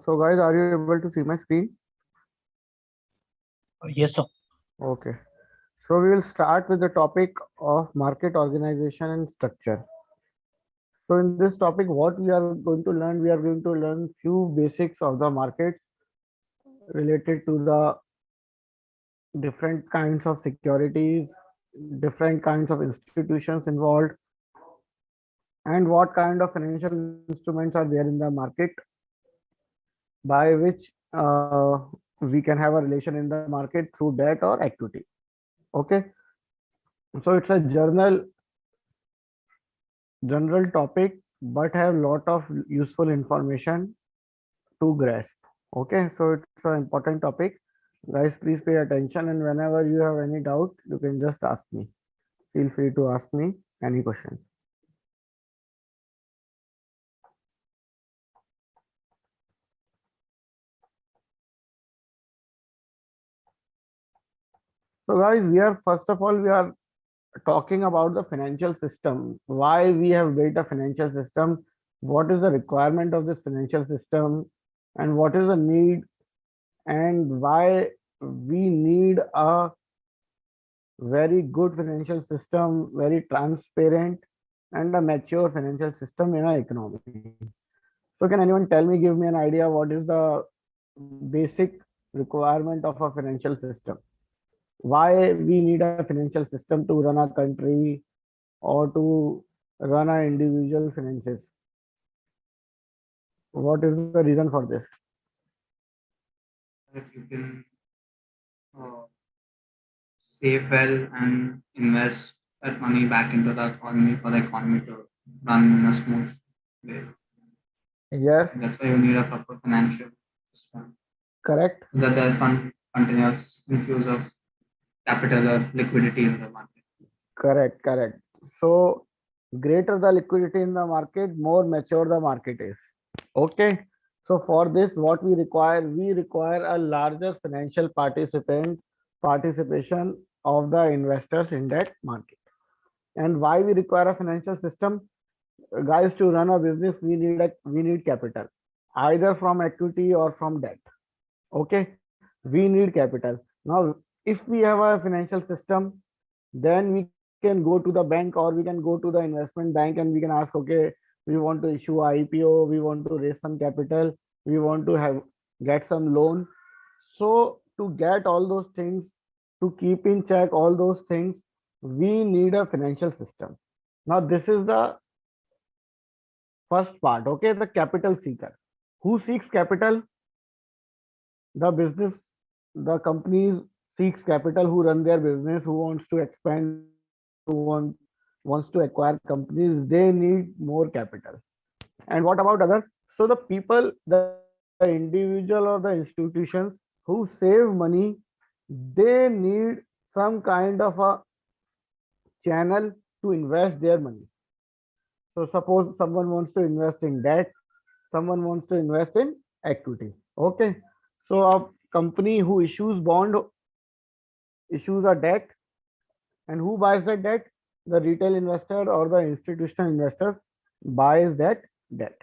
So guys, are you able to see my screen? Yes, sir. Okay. So we will start with the topic of market organization and structure. So in this topic, what we are going to learn, we are going to learn few basics of the market related to the different kinds of securities, different kinds of institutions involved, and what kind of financial instruments are there in the market by which we can have a relation in the market through debt or equity. Okay. So it's a general topic, but have lot of useful information to grasp. Okay, so it's an important topic. Guys, please pay attention, and whenever you have any doubt, you can just ask me. Feel free to ask me any questions. So guys, we are first of all we are talking about the financial system. Why we have built a financial system? What is the requirement of this financial system? And what is the need? And why we need a very good financial system, very transparent, and a mature financial system in our economy. So can anyone tell me, give me an idea what is the basic requirement of a financial system? Why we need a financial system to run a country or to run our individual finances? What is the reason for this? That you can uh, save well and invest that money back into the economy for the economy to run in a smooth way. Yes, That's why you need a proper financial system. correct. So that there's continuous infuse of capital or liquidity in the market. Correct. So greater the liquidity in the market, more mature the market is. Okay. So for this, what we require a larger financial participation of the investors in that market. And why we require a financial system? Guys, to run a business, we need capital, either from equity or from debt. Okay, we need capital. Now, if we have a financial system, then we can go to the bank or we can go to the investment bank and we can ask, okay, we want to issue IPO, we want to raise some capital, we want to have get some loan. So to get all those things, to keep in check all those things, we need a financial system. Now this is the first part. Okay, the capital seeker. Who seeks capital? The business, the companies seeks capital who run their business, who wants to expand, wants to acquire companies, they need more capital. And what about others? So the people, the individual or the institutions who save money, they need some kind of a channel to invest their money. So suppose someone wants to invest in debt, someone wants to invest in equity. Okay. So a company who issues bond issues a debt, and who buys that debt? The retail investor or the institutional investors buys that debt.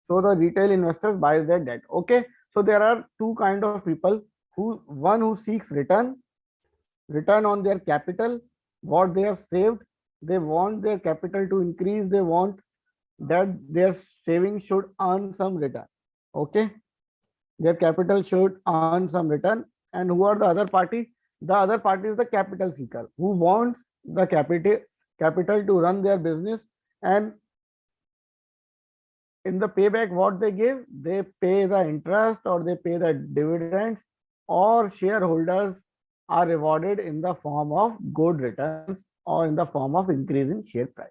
So the retail investors buys that debt. Okay. So there are two kind of people, one who seeks return on their capital, what they have saved. They want their capital to increase. They want that their savings should earn some return. Okay. Their capital should earn some return. And who are the other party? The other party is the capital seeker who wants the capital to run their business, and in the payback what they give, they pay the interest or they pay the dividends, or shareholders are rewarded in the form of good returns or in the form of increase in share price.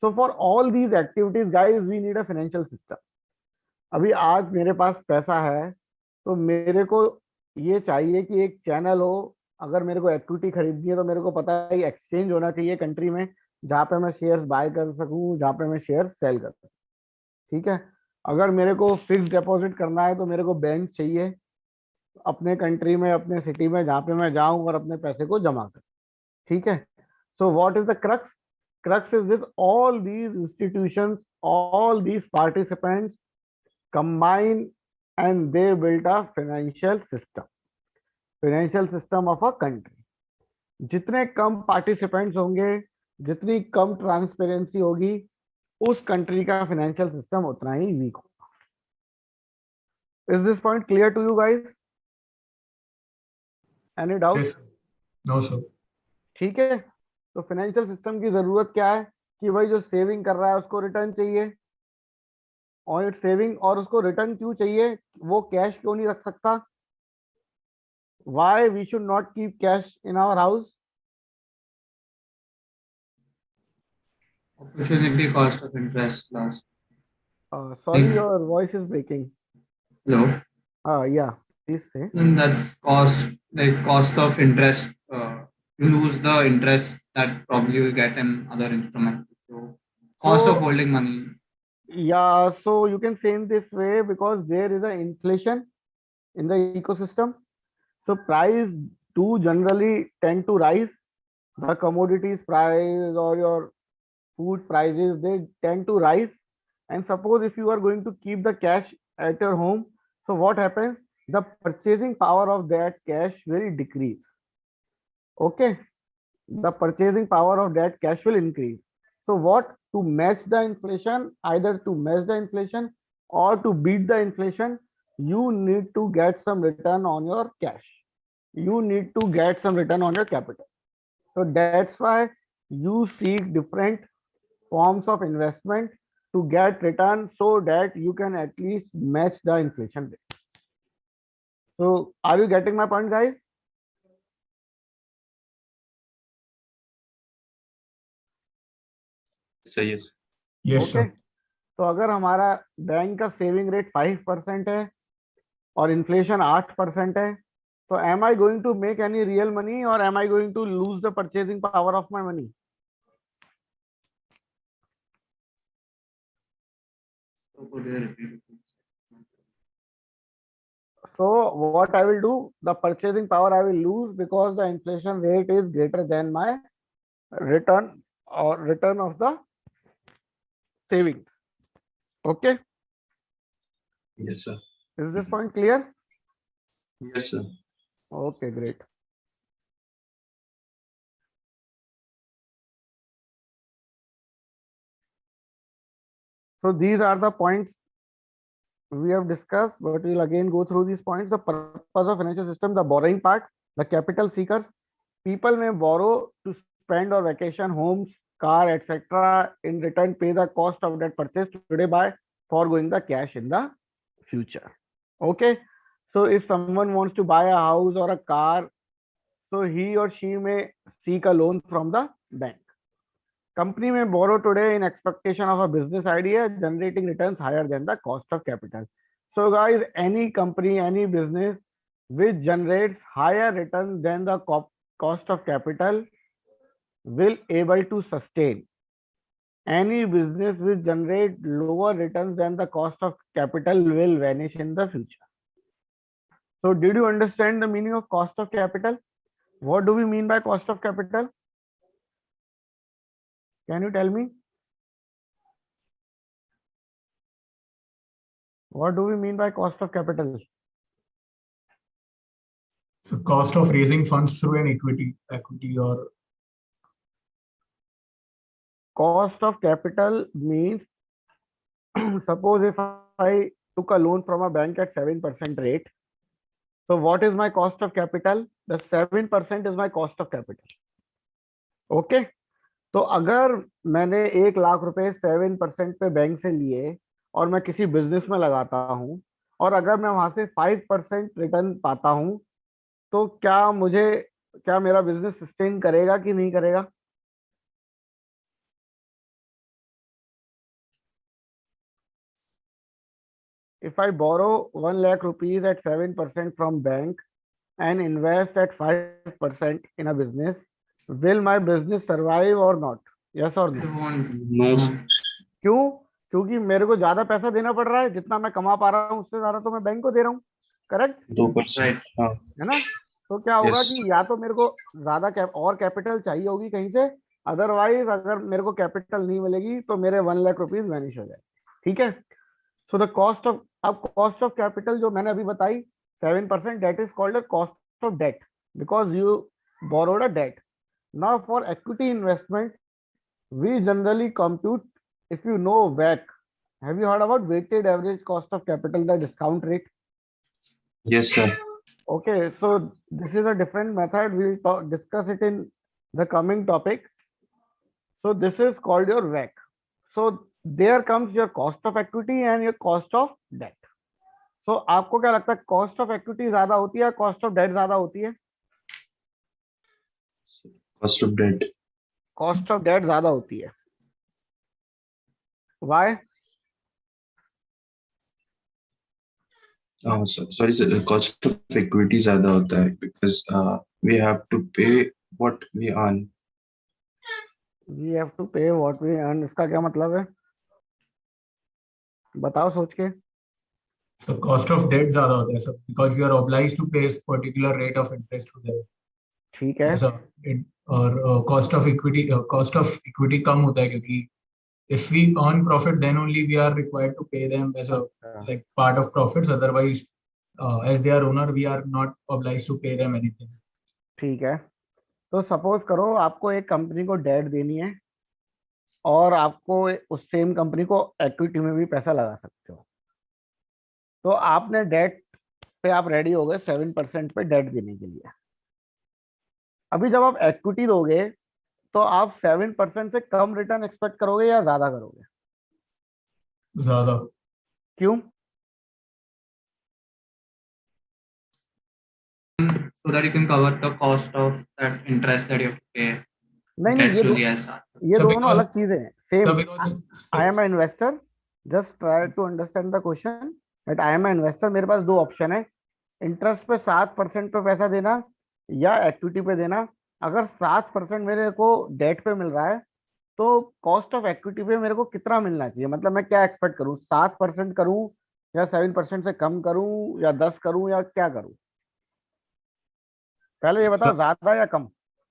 So for all these activities, guys, we need a financial system. अभी आज मेरे पास पैसा है, तो मेरे को ये चाहिए कि एक चैनल हो. अगर मेरे को इक्विटी खरीदनी है तो मेरे को पता है एक्सचेंज होना चाहिए कंट्री में, जहाँ पे मैं शेयर्स बाय कर सकूं, जहाँ पे मैं शेयर सेल कर सकूं. ठीक है. अगर मेरे को फिक्स डिपॉजिट करना है तो मेरे को बैंक चाहिए अपने कंट्री में, अपने सिटी में, जहाँ पे मैं जाऊं और अपने पैसे को जमा कर. ठीक है. So what is the crux? crux is this: all these institutions, all these participants combine and they built a financial system of a country. जितने कम पार्टिसिपेंट्स होंगे, जितनी कम ट्रांसपेरेंसी होगी, उस कंट्री का फाइनेंशियल सिस्टम उतना ही वीक होगा. Is this point clear to you guys? Any doubt? Yes. No, sir. ठीक है. तो फाइनेंशियल सिस्टम की जरूरत क्या है कि भाई जो सेविंग कर रहा है उसको रिटर्न चाहिए और इट सेविंग, और उसको रिटर्न क्यों चाहिए? वो कैश क्यों नहीं रख सकता? Why we should not keep cash in our house? Opportunity cost of interest loss. Sorry, your voice is breaking. Hello. Yeah, please say. And that's cost, like cost of interest. You lose the interest that probably you get in other instruments. So cost of holding money. Yeah, so you can say in this way because there is an inflation in the ecosystem. So price do generally tend to rise. The commodities price or your food prices, they tend to rise. And suppose if you are going to keep the cash at your home, so what happens? The purchasing power of that cash will decrease. Okay, the purchasing power of that cash will increase. So what? To match the inflation, either to match the inflation or to beat the inflation, you need to get some return on your cash. You need to get some return on your capital. So that's why you seek different forms of investment to get return so that you can at least match the inflation rate. So are you getting my point, guys? सही है sir. Yes, Okay. sir. तो अगर हमारा bank का saving rate 5% है और inflation 8% है, तो am I going to make any real money or am I going to lose the purchasing power of my money? So could you repeat it? So what I will do, the purchasing power I will lose because the inflation rate is greater than my return or return of the savings. Okay, Yes, sir. is this point clear? Yes, sir. Okay, great. So these are the points we have discussed, but we'll again go through these points. The purpose of financial system, the borrowing part, the capital seekers. People may borrow to spend on vacation, homes, car, etc. In return, pay the cost of that purchase today by foregoing the cash in the future. Okay. So if someone wants to buy a house or a car, so he or she may seek a loan from the bank. Company may borrow today in expectation of a business idea, generating returns higher than the cost of capital. So guys, any company, any business which generates higher returns than the cost of capital will able to sustain. Any business which generate lower returns than the cost of capital will vanish in the future. So did you understand the meaning of cost of capital? What do we mean by cost of capital? Can you tell me? What do we mean by cost of capital? So cost of raising funds through an equity or Cost of capital means suppose if I took a loan from a bank at 7% rate, so what is my cost of capital? The 7% is my cost of capital. Okay. तो अगर मैंने 1,00,000 रुपए 7% पे bank से लिए और मैं किसी बिजनेस में लगाता हूं और अगर मैं वहां से 5% रिटर्न पाता हूं, तो क्या मेरा बिजनेस सस्टेन करेगा कि नहीं करेगा? If I borrow 1,00,000 rupees at 7% from bank and invest at 5% in a business, will my business survive or not? Yes or no? You want No. क्यों? क्योंकि मेरे को ज्यादा पैसा देना पड़ रहा है, जितना मैं कमा पा रहा हूँ उससे ज्यादा तो मैं बैंक को दे रहा हूँ. करेक्ट 2%. Right. हाँ. है ना? तो क्या होगा Yes. कि या तो मेरे को ज्यादा और कैपिटल चाहिए होगी कहीं से, अदरवाइज अगर मेरे को कैपिटल नहीं मिलेगी तो मेरे 1 लाख रुपीज वैनिश हो जाए। ठीक है। सो द कॉस्ट ऑफ, अब कॉस्ट ऑफ कैपिटल जो मैंने अभी बताई 7%, that is called the cost of debt, because you borrowed a debt. Now for equity investment we generally compute, if you know WACC, have you heard about weighted average cost of capital, the discount rate? Yes, sir. Okay, so this is a different method, we'll discuss it in the coming topic. So this is called your WACC. So there comes your cost of equity and your cost of debt. So आपको क्या लगता है, cost of equity ज्यादा होती है, cost of debt ज्यादा होती है? Cost of debt. Cost of debt ज्यादा होती है। Why? Sorry, sir. The cost of equity ज़्यादा होता है because we have to pay what we earn. We have to pay what we earn, इसका क्या मतलब है, बताओ सोच के। So cost of debt ज्यादा होता है sir, because we are obliged to pay particular rate of interest to them. ठीक है। ऐसा और cost of equity कम होता है क्योंकि if we earn profit then only we are required to pay them as a like part of profits. Otherwise, as their owner, we are not obliged to pay them anything. ठीक है, तो suppose करो आपको एक company को date देनी है और आपको उस सेम कंपनी को इक्विटी में भी पैसा लगा सकते हो। तो आपने डेट पे आप रेडी हो गए 7% पे डेट देने के लिए। अभी जब आप इक्विटी दोगे तो आप 7% से कम रिटर्न एक्सपेक्ट करोगे या ज्यादा करोगे? ज्यादा। क्यों? So that you can cover the cost of that interest that you have to pay नहीं नहीं, gradually as such. ये So दोनों because- अलग चीजें हैं। सेम, So because I am investor, just try to understand the question that I am investor. मेरे पास दो ऑप्शन है, इंटरेस्ट पे 7% पे पैसा देना या इक्विटी पे देना। अगर 7% मेरे को डेट पे मिल रहा है तो कॉस्ट ऑफ इक्विटी पे मेरे को कितना मिलना चाहिए, मतलब मैं क्या एक्सपेक्ट करूं, 7% करूं या 7% से कम करूं या 10 करूं या क्या करूं? पहले ये बताओ, ज्यादा या कम?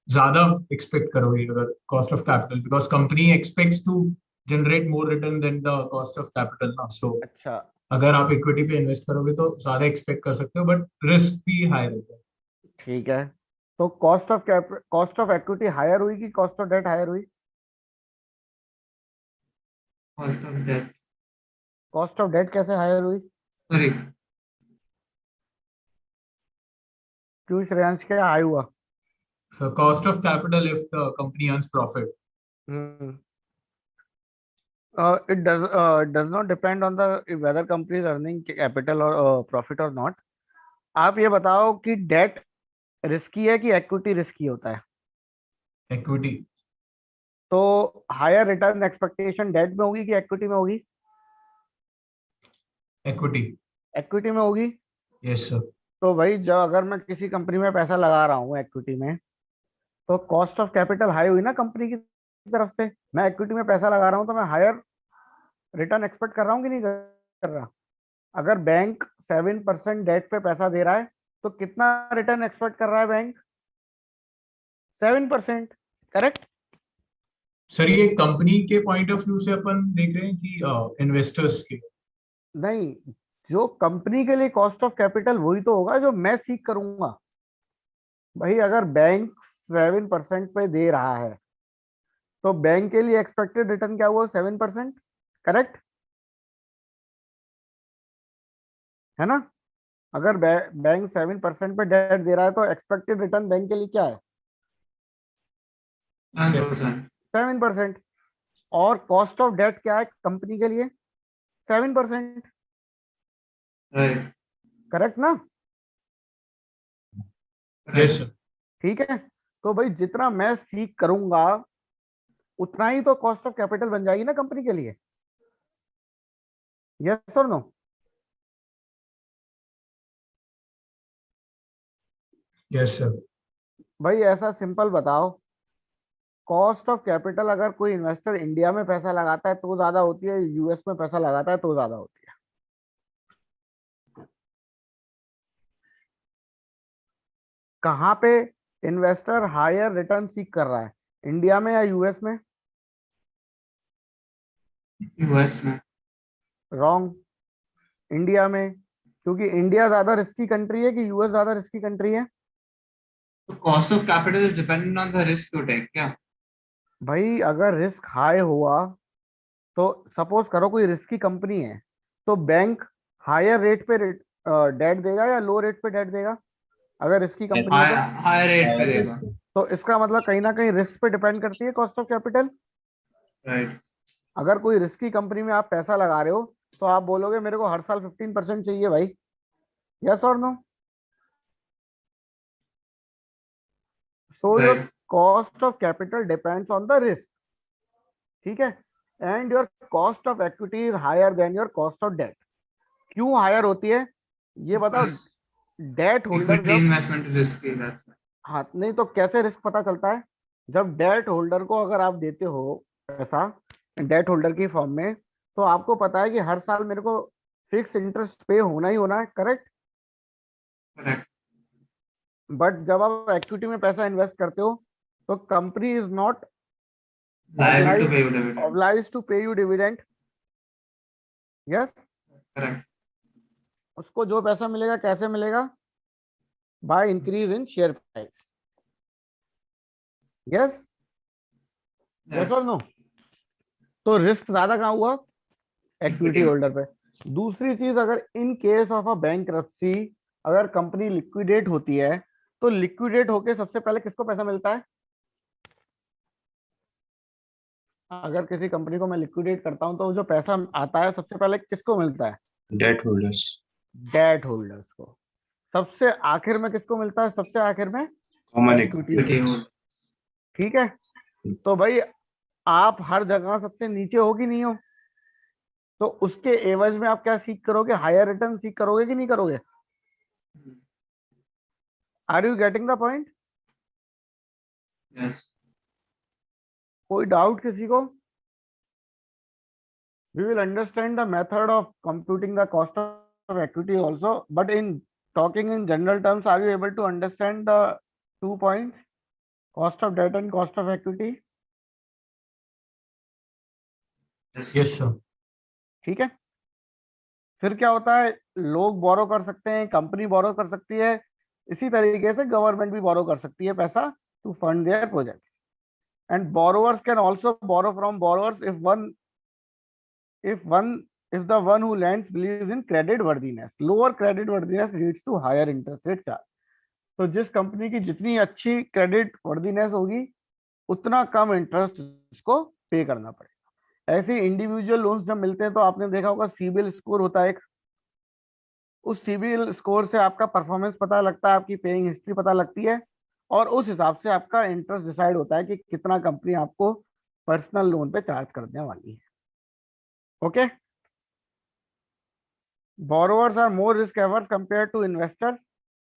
ज्यादा एक्सपेक्ट करोगे अगर cost of capital, because company expects to generate more return than the cost of capital ना। सो अच्छा, अगर आप इक्विटी पे इन्वेस्ट करोगे तो ज्यादा एक्सपेक्ट कर सकते हो, बट रिस्क भी हाई रहता है। ठीक है। तो कॉस्ट ऑफ इक्विटी हायर हुई कि कॉस्ट ऑफ डेट हायर हुई? Cost of debt. Cost of debt कैसे हायर हुई? Sorry. क्यों श्रेयांश, क्या हाई हुआ? So cost of capital if the company earns profit. It does not depend on the whether company is earning capital or profit or not. आप ये बताओ कि date risky है कि इक्विटी रिस्की होता है? Equity. तो हायर रिटर्न एक्सपेक्टेशन डेट में होगी कि इक्विटी में होगी? Equity. इक्विटी में होगी। Yes sir. तो भाई जब अगर मैं किसी कंपनी में पैसा लगा रहा हूँ इक्विटी में, तो कॉस्ट ऑफ कैपिटल हाई हुई ना कंपनी की तरफ से। मैं इक्विटी में पैसा लगा रहा हूँ तो मैं हायर रिटर्न एक्सपेक्ट कर रहा हूँ कि नहीं कर रहा? अगर बैंक 7% डेट पे पैसा दे रहा है तो कितना रिटर्न एक्सपेक्ट कर रहा है बैंक? 7%, करेक्ट? सर ये कंपनी के पॉइंट ऑफ व्यू से अपन देख रहे हैं कि इन्वेस्टर्स के? नहीं, जो कंपनी के लिए कॉस्ट ऑफ कैपिटल वही तो होगा जो मैं सीख करूंगा। भाई अगर बैंक 7% पे दे रहा है तो बैंक के लिए एक्सपेक्टेड रिटर्न क्या हुआ? 7%, करेक्ट है ना? अगर बैंक 7% पे डेट दे रहा है तो एक्सपेक्टेड रिटर्न बैंक के लिए क्या है? 9%. 7%। और कॉस्ट ऑफ डेट क्या है कंपनी के लिए? 7%, Right. करेक्ट ना? Yes sir. ठीक है, तो भाई जितना मैं सीख करूंगा उतना ही तो कॉस्ट ऑफ कैपिटल बन जाएगी ना कंपनी के लिए। यस और नो? Yes sir. भाई ऐसा सिंपल बताओ, कॉस्ट ऑफ कैपिटल अगर कोई इन्वेस्टर इंडिया में पैसा लगाता है तो ज्यादा होती है, यूएस में पैसा लगाता है तो ज्यादा होती है? कहाँ पे इन्वेस्टर हायर रिटर्न सीख कर रहा है? इंडिया में या यूएस में? यूएस में। रॉन्ग, इंडिया में, क्योंकि इंडिया ज्यादा रिस्की कंट्री है कि यूएस ज्यादा रिस्की कंट्री है? तो cost of capital is dependent on the risk you take क्या? भाई अगर रिस्क हाई हुआ तो सपोज करो कोई रिस्की कंपनी है, तो बैंक हायर रेट पे डेट देगा या लो रेट पे डेट देगा? अगर रिस्की कंपनी है तो हाई रेट पे Higher देगा। rate पे। तो इसका मतलब कहीं ना कहीं रिस्क पे डिपेंड करती है कॉस्ट ऑफ कैपिटल। राइट। अगर कोई रिस्की कंपनी में आप पैसा लगा रहे हो तो आप बोलोगे मेरे को हर साल 15% चाहिए भाई, यस और no? So you're right. Cost of capital depends on the risk, ठीक है? And your cost of equity is higher than your cost of debt. क्यों हायर होती है ये बताओ? डेट होल्डर इक्विटी जब, इन्वेस्टमेंट रिस्की, दैट्स हाँ नहीं तो कैसे रिस्क पता चलता है? जब डेट होल्डर को अगर आप देते हो पैसा डेट होल्डर की फॉर्म में, तो आपको पता है कि हर साल मेरे को फिक्स इंटरेस्ट पे होना ही होना है, करेक्ट? करेक्ट। बट जब आप इक्विटी में पैसा इन्वेस्ट करते हो तो company is not liable to pay you dividend. obliged to pay you dividend, yes? Correct. उसको जो पैसा मिलेगा कैसे मिलेगा? By increase in share price, yes? Yes और नो? तो रिस्क ज्यादा कहाँ हुआ? इक्विटी होल्डर पे। दूसरी चीज, अगर in case of a bankruptcy अगर कंपनी लिक्विडेट होती है तो लिक्विडेट होके सबसे पहले किसको पैसा मिलता है? अगर किसी कंपनी को मैं लिक्विडेट करता हूं तो जो पैसा आता है सबसे पहले किसको मिलता है? Debt holders. डेट होल्डर्स को। सबसे आखिर में किसको मिलता है? सबसे आखिर में Common इक्विटी equity. होल्डर्स, ठीक है? तो भाई आप हर जगह सबसे नीचे हो कि नहीं हो? तो उसके एवज में आप क्या सीख करोगे? हायर रिटर्न सीख करोगे कि नहीं करोगे? Are you getting the point? Yes. कोई डाउट किसी को? We will understand the method of computing the cost of equity also, but in talking in general terms, are you able to understand the 2 points, cost of debt and cost of equity? Yes, sir. ठीक है? फिर क्या होता है, लोग बोरो कर सकते हैं, कंपनी बोरो कर सकती है, इसी तरीके से गवर्नमेंट भी बोरो कर सकती है पैसा to fund their project. And borrowers can also borrow from borrowers if the one who lends believes in credit worthiness. Lower credit worthiness leads to higher interest rate charge. तो जिस कंपनी की जितनी अच्छी क्रेडिट वर्दीनेस होगी उतना कम interest उसको पे करना पड़ेगा। ऐसे इंडिविजुअल लोन्स जब मिलते हैं तो आपने देखा होगा सिबिल स्कोर होता है एक, उस सिबिल स्कोर से आपका परफॉर्मेंस पता लगता है, आपकी पेइंग हिस्ट्री पता लगती है, और उस हिसाब से आपका इंटरेस्ट डिसाइड होता है कि कितना कंपनी आपको पर्सनल लोन पे चार्ज करने वाली है। Okay? Borrowers are more risk averse compared to investors.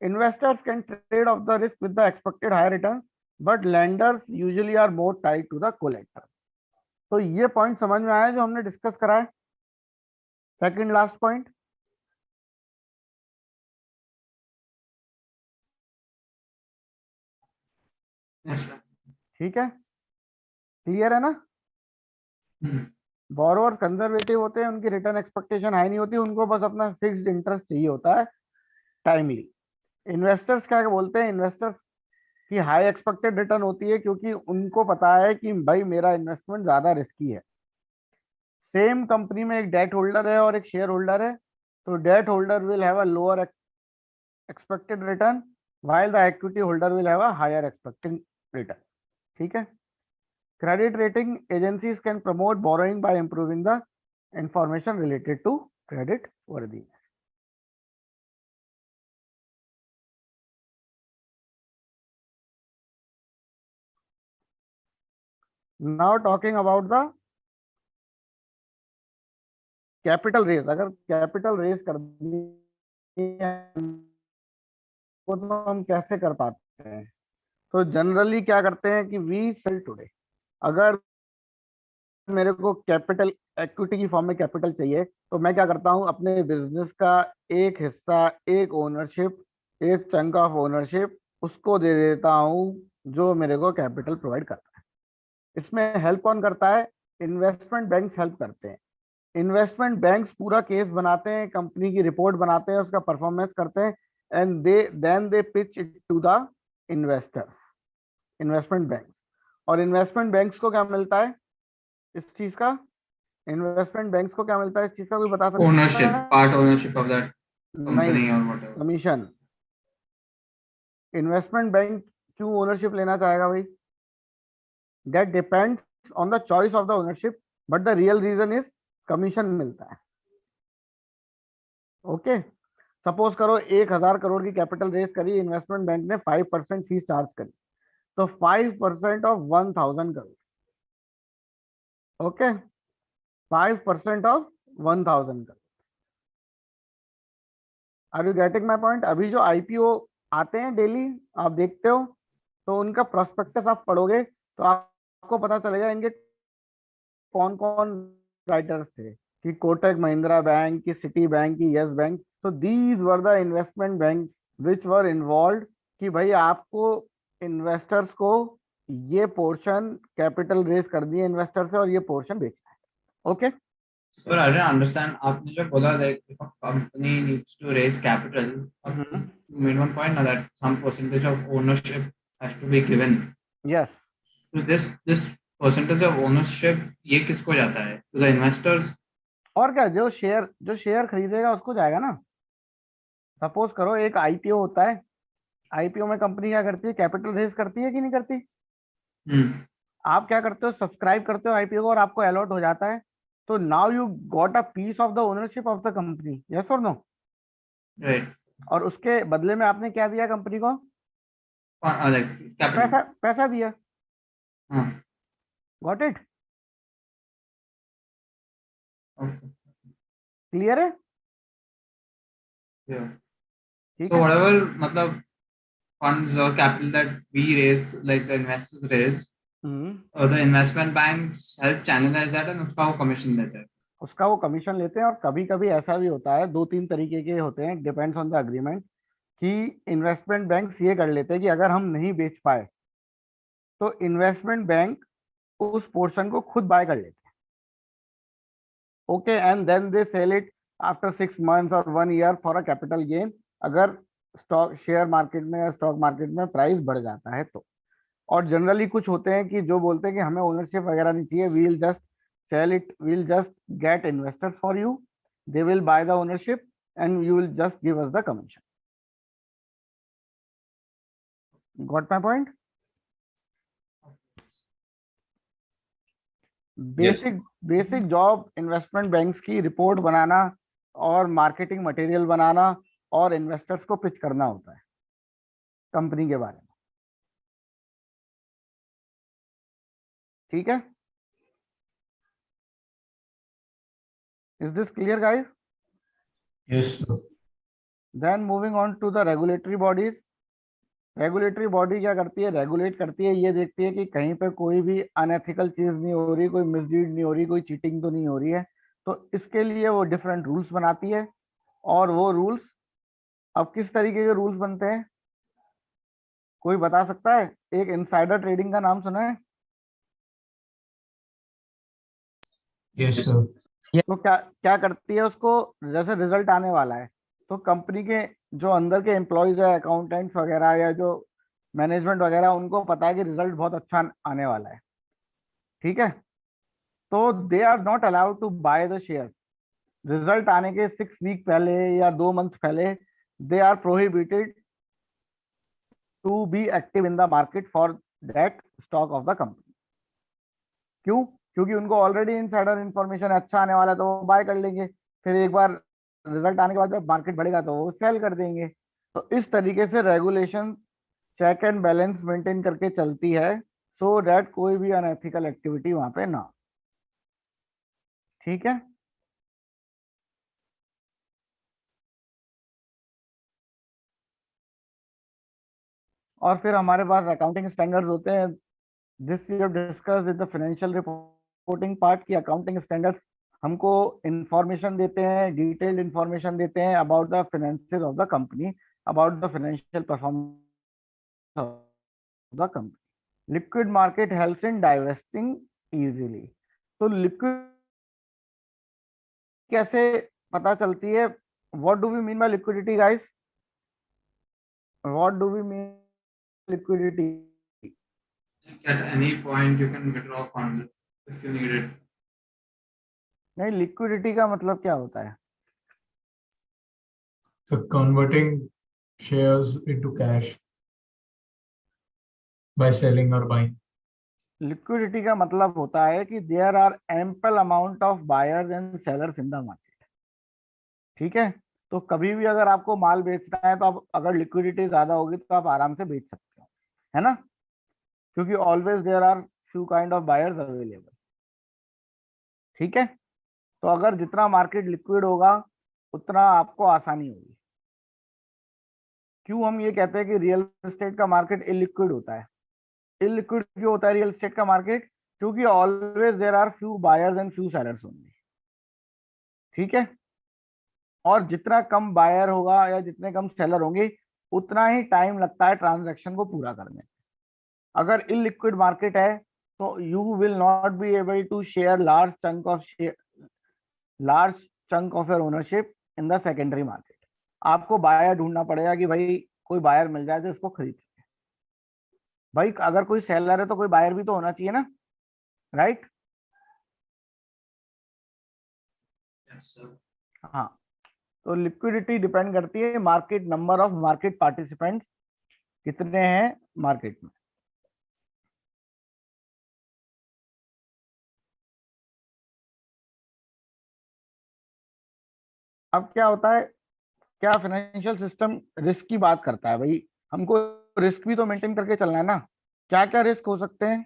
Investors can trade off the risk with the expected higher returns, but lenders usually are more tied to the collateral. तो ये point समझ में आया जो हमने डिस्कस करा है, second last point? Yes. ठीक है, क्लियर है ना? बोरोवर कंजर्वेटिव होते हैं, उनकी रिटर्न एक्सपेक्टेशन हाई नहीं होती, उनको बस अपना फिक्स्ड इंटरेस्ट चाहिए होता है टाइमली। इन्वेस्टर्स क्या बोलते हैं? इन्वेस्टर्स की हाई एक्सपेक्टेड रिटर्न होती है क्योंकि उनको पता है कि भाई मेरा इन्वेस्टमेंट ज्यादा रिस्की है। सेम कंपनी में एक डेट होल्डर है और एक शेयर होल्डर है, तो debt holder will have a lower expected return while the equity holder will have a higher expected return, ठीक है? Credit rating agencies can promote borrowing by improving the information related to credit worthiness. Now talking about the capital raise. अगर capital raise करनी है तो हम कैसे कर पाते हैं? तो जनरली क्या करते हैं कि वी सेल टुडे। अगर मेरे को कैपिटल इक्विटी की फॉर्म में कैपिटल चाहिए तो मैं क्या करता हूं, अपने बिजनेस का एक हिस्सा, एक ओनरशिप, एक चंक ऑफ ओनरशिप उसको दे देता हूं जो मेरे को कैपिटल प्रोवाइड करता है। इसमें हेल्प कौन करता है? इन्वेस्टमेंट बैंक्स हेल्प करते हैं। इन्वेस्टमेंट बैंक्स पूरा केस बनाते हैं, कंपनी की रिपोर्ट बनाते हैं, उसका परफॉर्मेंस करते हैं, and they pitch it to the investors, investment banks. और इन्वेस्टमेंट बैंक्स को क्या मिलता है इस चीज का? इन्वेस्टमेंट बैंक्स को क्या मिलता है इस चीज का, कोई बता सकता Ownership, है? part ownership of that नहीं, company or whatever. Commission. Investment bank क्यों ओनरशिप लेना चाहेगा भाई? That depends on the choice of the ownership, but the real reason is commission मिलता है। ओके, सपोज करो 1,000 करोड़ की कैपिटल रेज करी, इन्वेस्टमेंट बैंक ने 5% फीस चार्ज करी, तो 5% of 1,000 crore. Okay, 5% of 1,000 crore. Are you getting my point? अभी जो आईपीओ आते हैं डेली, आप देखते हो, तो उनका प्रोस्पेक्टस आप पढ़ोगे तो आपको पता चलेगा इनके कौन कौन राइटर्स थे, कि कोटक महिंद्रा बैंक, की सिटी बैंक, की यस बैंक। तो these were the investment banks which were involve, कि भाई आपको इन्वेस्टर्स को ये पोर्शन कैपिटल रेज कर दिए इन्वेस्टर से और ये पोर्शन बेचना है। Okay, Sir, I didn't understand. आपने जो बोला like if a company needs to raise capital, you made one point now that some percentage of ownership has to be given. Yes. So this percentage of ownership ये किसको जाता है? To the investors. और क्या, जो share खरीदेगा उसको जाएगा ना। सपोज करो एक आईपीओ होता है, आईपीओ में कंपनी क्या करती है? कैपिटल रेज करती है कि नहीं करती? आप क्या करते हो? सब्सक्राइब करते हो आईपीओ को और आपको अलॉट हो जाता है, तो now you got a piece of the ownership of the company, yes और नो? Right. और उसके बदले में आपने क्या दिया कंपनी को? Like capital. पैसा दिया। हाँ. Got it? Okay. क्लियर है? Yeah. ठीक So है। whatever मतलब funds or capital that we raised, like the investors raise, the investment banks help channelize that and उसका वो commission देते हैं। उसका वो कमीशन लेते हैं। और कभी कभी ऐसा भी होता है, 2-3 तरीके के होते हैं, डिपेंड्स ऑन द अग्रीमेंट, कि इन्वेस्टमेंट बैंक्स ये कर लेते हैं कि अगर हम नहीं बेच पाए तो इन्वेस्टमेंट बैंक उस पोर्शन को खुद बाय कर लेते हैं। Okay, and then they sell it after 6 months और 1 year for a capital gain, अगर स्टॉक शेयर मार्केट में या स्टॉक मार्केट में प्राइस बढ़ जाता है तो। और जनरली कुछ होते हैं कि जो बोलते हैं कि हमें ओनरशिप वगैरह नहीं चाहिए, we will just sell it, we will just get investors for you, they will buy the ownership and you will just give us the commission. Got my point? Basic job investment banks की report बनाना और marketing material बनाना और investors को pitch करना होता है company के बारे में। ठीक है, is this clear guys? Yes, sir. Then moving on to the regulatory bodies. Regulatory body क्या करती है? रेगुलेट करती है, ये देखती है कि कहीं पे कोई भी अनएथिकल चीज नहीं हो रही, कोई मिसडीड नहीं हो रही, कोई चीटिंग तो नहीं हो रही है। तो इसके लिए वो डिफरेंट रूल्स बनाती है। और वो रूल्स, अब किस तरीके के रूल्स बनते हैं कोई बता सकता है? एक इनसाइडर ट्रेडिंग का नाम सुना है? Yes, sir. तो क्या क्या करती है उसको? जैसे रिजल्ट आने वाला है तो कंपनी के जो अंदर के एम्प्लॉयज है, अकाउंटेंट्स वगैरह या जो मैनेजमेंट वगैरह, उनको पता है कि रिजल्ट बहुत अच्छा आने वाला है। ठीक है, तो they are not allowed to buy the share. Result आने के 6 वीक पहले या 2 मंथ पहले they are prohibited to be active in the market for that stock of the company. क्यों? क्योंकि उनको ऑलरेडी इनसाइडर इंफॉर्मेशन अच्छा आने वाला है तो वो बाय कर लेंगे, फिर एक बार रिजल्ट आने के बाद जब मार्केट बढ़ेगा तो वो सेल कर देंगे। तो इस तरीके से regulation check and balance maintain करके चलती है, सो दैट कोई भी अनएथिकल एक्टिविटी वहां पे ना हो। ठीक है, और फिर हमारे पास अकाउंटिंग स्टैंडर्ड्स होते हैं। This we have discussed in the financial reporting part की अकाउंटिंग स्टैंडर्ड्स हमको इंफॉर्मेशन देते हैं, डिटेल्ड इंफॉर्मेशन देते हैं about the financial of the company, about the financial performance of the company. Liquid market helps in divesting easily. तो liquid कैसे पता चलती है? What do we mean by liquidity guys? What do we mean liquidity? At any point, you can withdraw funds if you need it. नहीं, liquidity का मतलब क्या होता है? So converting shares into cash by selling or buying. Liquidity का मतलब होता है कि there are ample amount of buyers and sellers in the market. ठीक है, तो कभी भी अगर आपको माल बेचना है तो आप अगर लिक्विडिटी ज्यादा होगी तो आप आराम से बेच सकते हो, है ना, क्योंकि always there are few kind of buyers available. ठीक है, तो अगर जितना मार्केट लिक्विड होगा उतना आपको आसानी होगी। क्यों हम ये कहते हैं कि रियल एस्टेट का मार्केट इलिक्विड होता है? इलिक्विड क्यों होता है रियल एस्टेट का मार्केट? क्योंकि always there are few buyers and few sellers only. ठीक है, और जितना कम बायर होगा या जितने कम सेलर होंगे उतना ही टाइम लगता है ट्रांजैक्शन को पूरा करने में। अगर इलिक्विड मार्केट है तो you will not be able to share large chunk of your ownership in the secondary market. आपको बायर ढूंढना पड़ेगा कि भाई कोई बायर मिल जाए जो इसको खरीद सके। भाई अगर कोई सेलर है तो कोई बायर भी तो होना चाहिए ना, राइट? Yes, sir. हाँ, तो लिक्विडिटी डिपेंड करती है market number of market participants कितने हैं मार्केट में। अब क्या होता है, क्या फाइनेंशियल सिस्टम रिस्क की बात करता है? भाई हमको रिस्क भी तो मेंटेन करके चलना है ना। क्या क्या रिस्क हो सकते हैं?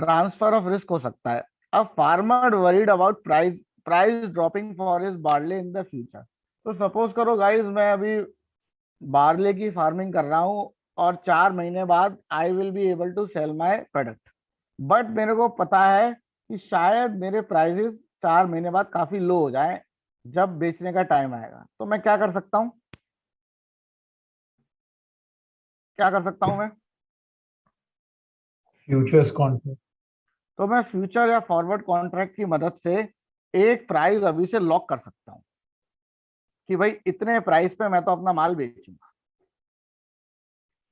ट्रांसफर ऑफ रिस्क हो सकता है। अब farmer worried about price dropping for his barley in the future. तो सपोज करो गाइस मैं अभी बार्ले की फार्मिंग कर रहा हूँ और 4 महीने बाद I will be able to sell my product, but मेरे को पता है कि शायद मेरे प्राइसेस 4 महीने बाद काफी लो हो जाए जब बेचने का टाइम आएगा। तो मैं क्या कर सकता हूँ? क्या कर सकता हूँ मैं? Futures contract. तो मैं फ्यूचर या फॉरवर्ड कॉन्ट्रैक्ट की मदद से एक प्राइस अभी से लॉक कर सकता हूँ कि भाई इतने प्राइस पे मैं तो अपना माल बेचूंगा,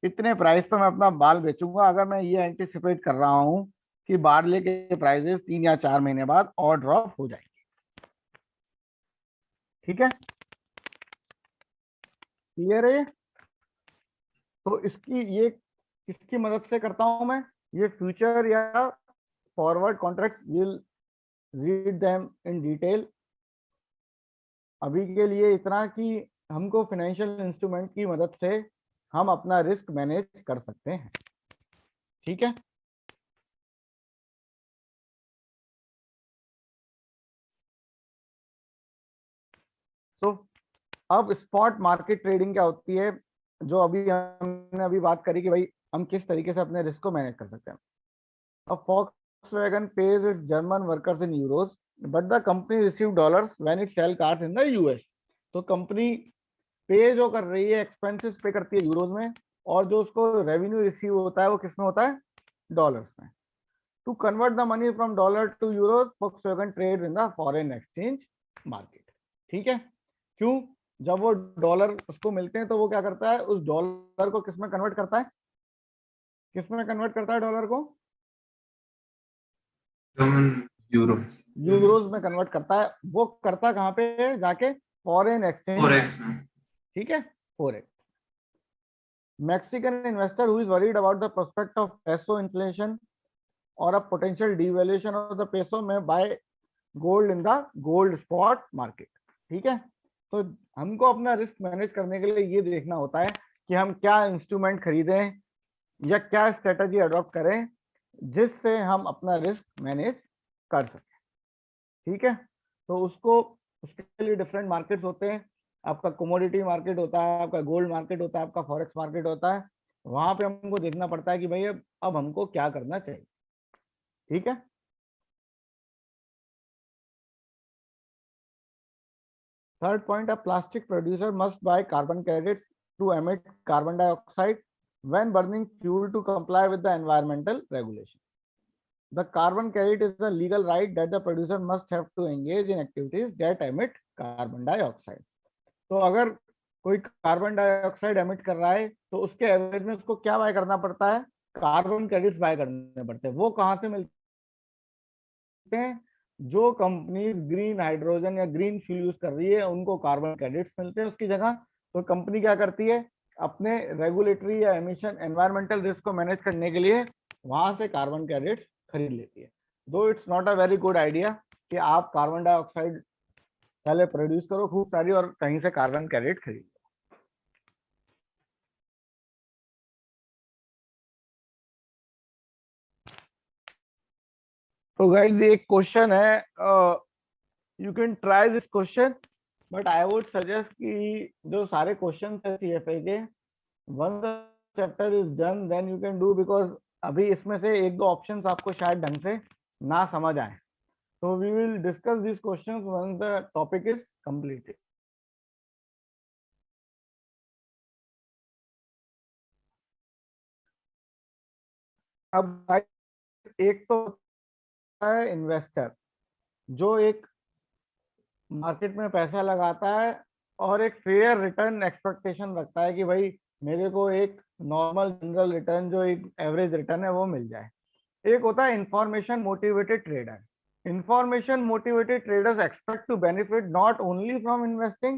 इतने प्राइस पे मैं अपना माल बेचूंगा। अगर मैं ये एंटिसिपेट कर रहा हूँ कि बार्ले के प्राइसेस 3 या 4 महीने बाद और ड्रॉप हो जाएंगे। ठीक है, क्लियर है ये? तो इसकी ये किसकी मदद से करता हूं मैं? ये फ्यूचर या forward contract, will read them in detail. अभी के लिए इतना कि हमको फाइनेंशियल इंस्ट्रूमेंट की मदद से हम अपना रिस्क मैनेज कर सकते हैं। ठीक है, तो अब स्पॉट मार्केट ट्रेडिंग क्या होती है, जो अभी हमने अभी बात करी कि भाई हम किस तरीके से अपने रिस्क को मैनेज कर सकते हैं। अब Volkswagen pays its German workers in euros, but the company receive dollars when it sell cars in the US। तो कंपनी पे जो कर रही है, एक्सपेंसेस पे करती है यूरोज में, और जो उसको रेवेन्यू रिसीव होता है वो किस में होता है? डॉलर्स में। To convert the money from dollar to euros, Volkswagen trade in the foreign exchange market. ठीक है, क्यों? जब वो डॉलर उसको मिलते हैं तो वो क्या करता है, उस डॉलर को किस में कन्वर्ट करता है? किस में कन्वर्ट करता है डॉलर को? German Euro. यूरोज में कन्वर्ट करता है। वो करता कहाँ पे? जाके फॉरेन एक्सचेंज। Forex में। ठीक है, forex. Mexican investor who is worried about the prospect of peso inflation or a potential devaluation of the peso may buy gold in the gold spot market। ठीक है, तो हमको अपना रिस्क मैनेज करने के लिए ये देखना होता है कि हम क्या इंस्ट्रूमेंट खरीदें या क्या स्ट्रेटजी अडॉप्ट करें जिससे हम अपना रिस्क मैनेज कर सकें। ठीक है, तो उसके लिए डिफरेंट मार्केट्स होते हैं। आपका कमोडिटी मार्केट होता है, आपका गोल्ड मार्केट होता है, आपका फॉरेक्स मार्केट होता है। वहां पे हमको देखना पड़ता है कि भाई अब हमको क्या करना चाहिए। ठीक है, third point, a plastic producer must buy carbon credits to emit carbon dioxide when burning fuel to comply with the environmental regulation. The carbon credit is a legal right that the producer must have to engage in activities that emit carbon dioxide. तो अगर कोई carbon dioxide emit कर रहा है तो उसके average में उसको क्या बाय करना पड़ता है, कार्बन क्रेडिट्स बाय करने पड़ते हैं। वो कहाँ से मिलते हैं, जो कंपनी ग्रीन हाइड्रोजन या ग्रीन फ्यूल यूज कर रही है उनको कार्बन क्रेडिट्स मिलते हैं उसकी जगह। तो कंपनी क्या करती है, अपने रेगुलेटरी या एमिशन एनवायरमेंटल रिस्क को मैनेज करने के लिए वहां से कार्बन क्रेडिट्स खरीद लेती है। दो it's not a very good idea कि आप कार्बन डाइऑक्साइड पहले प्रोड्यूस करो खूब सारी और कहीं से कार्बन क्रेडिट खरीदो। तो गाइस एक क्वेश्चन है, you can try this question but I would suggest कि जो सारे क्वेश्चन है सीएफए के, one the chapter is done then you can do, because अभी इसमें से एक दो ऑप्शंस आपको शायद ढंग से ना समझ आए। So we will discuss these questions once the topic is completed. अब एक तो है इन्वेस्टर जो एक मार्केट में पैसा लगाता है और एक फेयर रिटर्न एक्सपेक्टेशन रखता है कि भाई मेरे को एक नॉर्मल जनरल रिटर्न जो एक एवरेज रिटर्न है वो मिल जाए। एक होता है information motivated trader. Information motivated traders expect to benefit not only from investing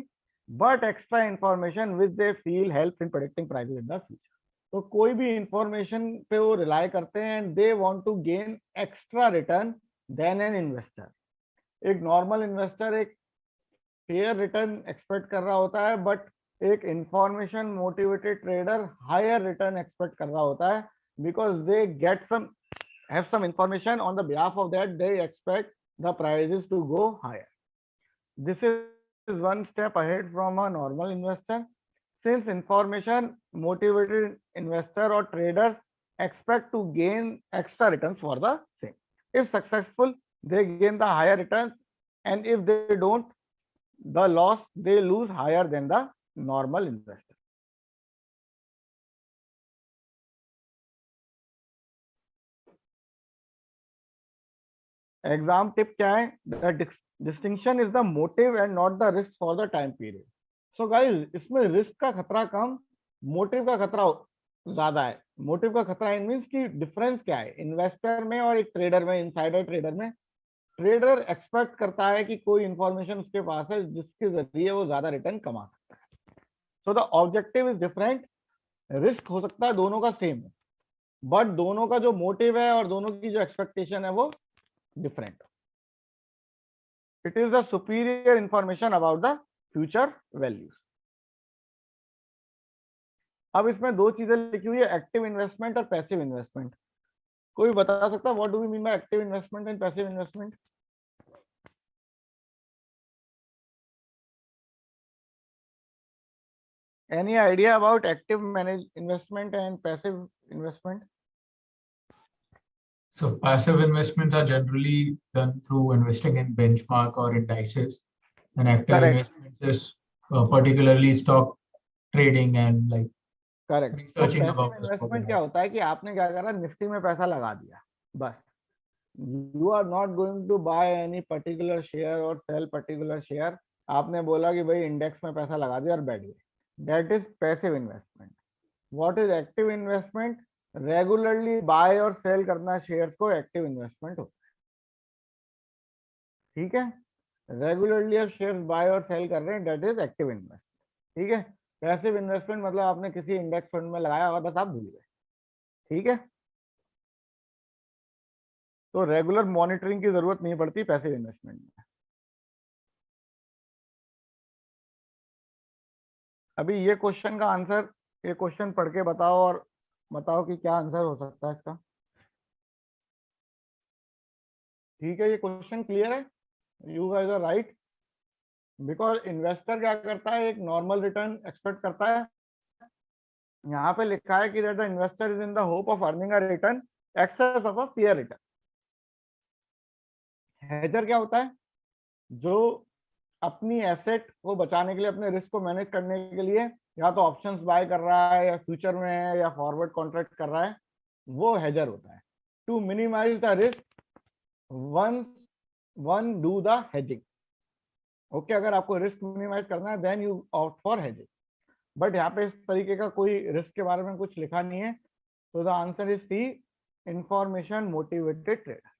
but extra information which they feel helps in predicting prices in the future. तो कोई भी इंफॉर्मेशन पे वो रिलाई करते हैं and they want to gain extra return then an investor. एक normal investor एक fair return expect कर रहा होता है बट एक information motivated trader higher return expect कर रहा होता है because they get some have some information on the behalf of that they expect the prices to go higher. This is one step ahead from a normal investor since information motivated investor or traders expect to gain extra returns for the same. If successful they gain the higher returns and if they don't the loss they lose higher than the normal investor. Exam tip क्या है, the distinction is the motive and not the risk for the time period. So guys इसमें risk का खतरा कम, motive का खतरा ज्यादा है। Motive का खतरा इन मींस कि डिफरेंस क्या है इन्वेस्टर में और एक ट्रेडर में, इनसाइडर ट्रेडर में। ट्रेडर एक्सपेक्ट करता है कि कोई इंफॉर्मेशन उसके पास है जिसके जरिए वो ज्यादा रिटर्न कमा सकता है। So the objective is different. Risk हो सकता है दोनों का सेम है बट दोनों का जो मोटिव है और दोनों की जो एक्सपेक्टेशन है वो different. It is the superior information about the future values. अब इसमें दो चीजें लिखी हुई है, एक्टिव इन्वेस्टमेंट और पैसिव इन्वेस्टमेंट। कोई बता सकता है what do we mean by active investment and passive investment? Any idea about active managed investment and passive investment? So passive investments are generally done through investing in benchmark or indices, and active Correct. investments is particularly stock trading and like correct. तो researching passive about the stock investment क्या होता है कि आपने क्या करा, Nifty में पैसा लगा दिया बस। You are not going to buy any particular share और सेल पर्टिकुलर शेयर। आपने बोला कि भाई इंडेक्स में पैसा लगा दिया और बैठ गए, that is passive investment. What is active investment? Regularly buy और सेल करना शेयर्स को एक्टिव इन्वेस्टमेंट होता है। ठीक है, रेगुलरली आप शेयर्स बाय और सेल कर रहे हैं, दैट इज एक्टिव इन्वेस्टमेंट। ठीक है, पैसिव इन्वेस्टमेंट मतलब आपने किसी इंडेक्स फंड में लगाया और बस आप भूल गए। ठीक है, तो रेगुलर मॉनिटरिंग की जरूरत नहीं पड़ती पैसिव इन्वेस्टमेंट में। अभी ये क्वेश्चन का आंसर, ये क्वेश्चन पढ़ के बताओ और बताओ कि क्या आंसर हो सकता है इसका। ठीक है, ये क्वेश्चन क्लियर है? You guys are right. Because investor क्या करता है, एक नॉर्मल रिटर्न एक्सपेक्ट करता है। यहाँ पे लिखा है कि that the investor is in the hope of earning a return excess of a fair return. Hedger क्या होता है? जो अपनी एसेट को बचाने के लिए, अपने रिस्क को मैनेज करने के लिए या तो ऑप्शंस बाय कर रहा है या फ्यूचर में है या फॉरवर्ड कॉन्ट्रैक्ट कर रहा है, वो हेजर होता है। To minimize the risk one do the hedging. Okay, अगर आपको रिस्क मिनिमाइज करना है then you opt for hedging. But यहाँ पे इस तरीके का कोई रिस्क के बारे में कुछ लिखा नहीं है, तो the answer is C, information motivated trader.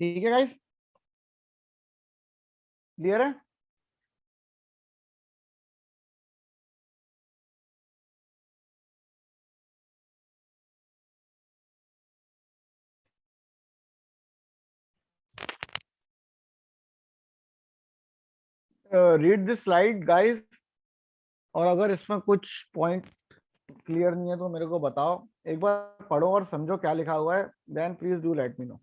ठीक है गाइस, क्लियर है? रीड दिस स्लाइड गाइस, और अगर इसमें कुछ पॉइंट क्लियर नहीं है तो मेरे को बताओ। एक बार पढ़ो और समझो क्या लिखा हुआ है, then please do let me know.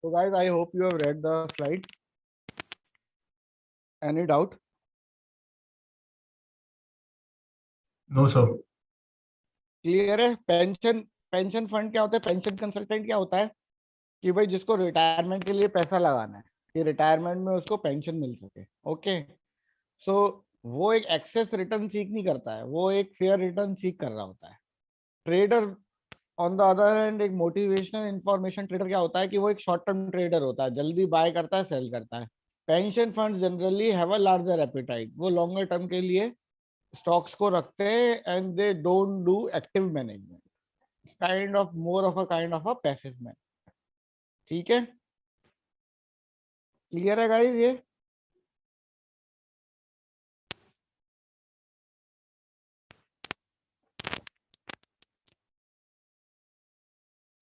So guys, I hope you have read the slide. Any doubt? No, sir. Clear है? पेंशन फंड क्या होता है, पेंशन कंसल्टेंट क्या होता है कि भाई जिसको रिटायरमेंट के लिए पैसा लगाना है कि रिटायरमेंट में उसको पेंशन मिल सके। ओके, सो वो एक एक्सेस रिटर्न सीख नहीं करता है, वो एक फेयर रिटर्न सीख कर रहा होता है। Trader on the other hand, एक मोटिवेशनल इंफॉर्मेशन ट्रेडर क्या होता है कि वो एक शॉर्ट टर्म ट्रेडर होता है, जल्दी बाय करता है, सेल करता है। Pension fund generally have a larger appetite, वो लॉन्गर टर्म के लिए स्टॉक्स को रखते हैं and they don't do active management, kind of more of a kind of a passive man. ठीक है, क्लियर है गाइस ये?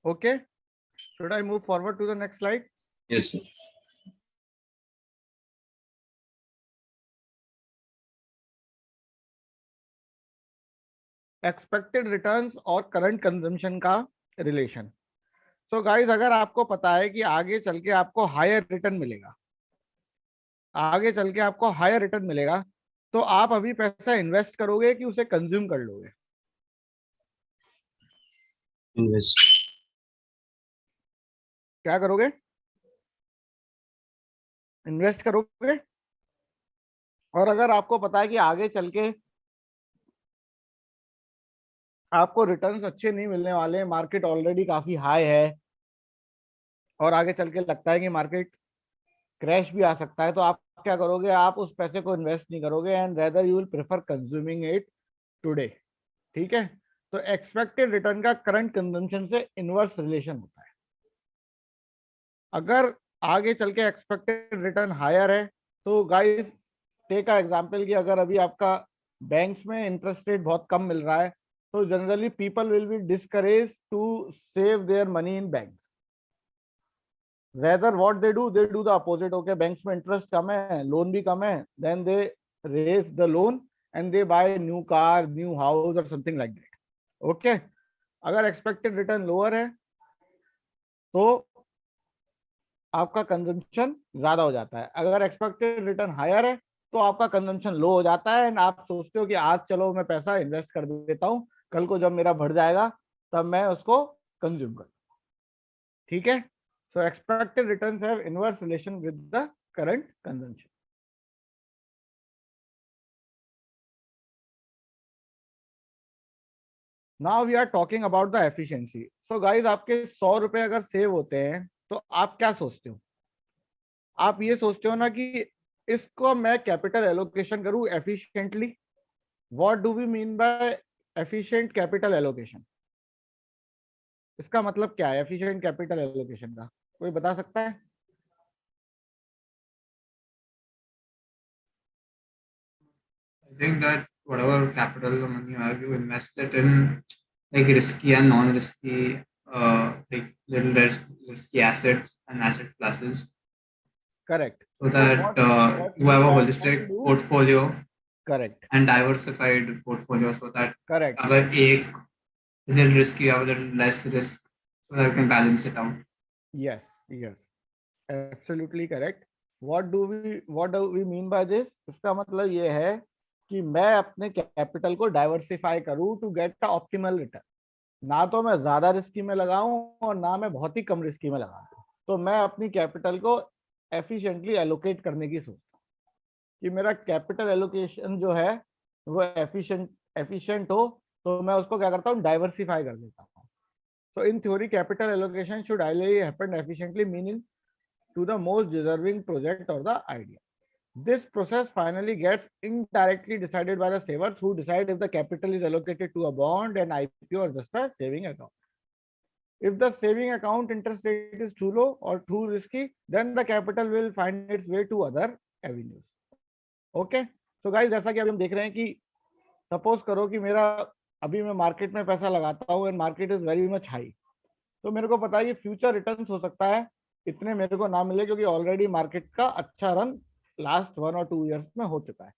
Okay, should I move forward to the next slide? Yes, sir. Expected returns और current consumption का relation. So guys, अगर आपको पता है कि आगे चल के आपको हायर रिटर्न मिलेगा, आगे चल के आपको हायर रिटर्न मिलेगा, तो आप अभी पैसा इन्वेस्ट करोगे कि उसे कंज्यूम कर लोगे? Invest. क्या करोगे? इन्वेस्ट करोगे। और अगर आपको पता है कि आगे चल के आपको रिटर्न्स अच्छे नहीं मिलने वाले, मार्केट ऑलरेडी काफी हाई है और आगे चल के लगता है कि मार्केट क्रैश भी आ सकता है, तो आप क्या करोगे? आप उस पैसे को इन्वेस्ट नहीं करोगे and rather you will prefer consuming it today. ठीक है, तो एक्सपेक्टेड रिटर्न का करंट कंजम्पशन से इनवर्स रिलेशन होता है। अगर आगे चल के एक्सपेक्टेड रिटर्न हायर है तो गाइस टेक अ एग्जांपल कि अगर अभी आपका बैंक्स में इंटरेस्ट रेट बहुत कम मिल रहा है, तो generally people will be discourage to save their money in bank. Rather what they do the opposite. Okay, banks में interest कम है, लोन भी कम है, then they raise the loan and they buy new car, new house or something like that. Okay, अगर expected return lower है तो आपका consumption ज्यादा हो जाता है, अगर एक्सपेक्टेड रिटर्न हायर है तो आपका कंजम्पशन लो हो जाता है एंड आप सोचते हो कि आज चलो मैं पैसा इन्वेस्ट कर देता हूँ, कल को जब मेरा बढ़ जाएगा तब मैं उसको कंज्यूम कर। ठीक है, so expected returns have inverse relation with the current consumption. Now we are talking about the efficiency. So guys, आपके 100 रुपए अगर सेव होते हैं तो आप क्या सोचते हो? आप ये सोचते हो ना कि इसको मैं कैपिटल एलोकेशन करूं efficiently. What do we mean by efficient capital allocation? इसका मतलब क्या है एफिशिएंट कैपिटल एलोकेशन का? कोई बता सकता है? I think that whatever capital or money you have, you invest it in like risky and non-risky, like little less risky assets and asset classes, correct, so that you have a holistic portfolio correct, and diversified portfolio, so that correct, अगर एक little risky or a little less risk, so that you can balance it out. yes, yes, absolutely correct. what do we mean by this? इसका मतलब ये है कि मैं अपने capital को डाइवर्सिफाई करूं to get the optimal return. ना तो मैं ज्यादा रिस्की में लगाऊं और ना मैं बहुत ही कम रिस्की में लगाऊं। तो मैं अपनी कैपिटल को एफिशिएंटली एलोकेट करने की सोचता हूँ कि मेरा कैपिटल एलोकेशन जो है वो एफिशिएंट हो, तो मैं उसको क्या करता हूँ, डाइवर्सिफाई कर देता हूँ. So in theory, capital allocation should ideally happen efficiently, meaning to the most deserving project or the idea. This process finally gets indirectly decided by the savers, who decide if the capital is allocated to a bond, an IPO, or just a saving account. If the saving account interest rate is too low or too risky, then the capital will find its way to other avenues. Okay? So guys, जैसा कि अभी हम देख रहे हैं कि suppose करो कि मेरा अभी मैं मार्केट में पैसा लगाता हूँ and market is very much high, तो मेरे को पता है कि फ्यूचर रिटर्न्स हो सकता है इतने मेरे को ना मिले, क्योंकि ऑलरेडी मार्केट का अच्छा रन लास्ट 1 और 2 ईयर्स में हो चुका है.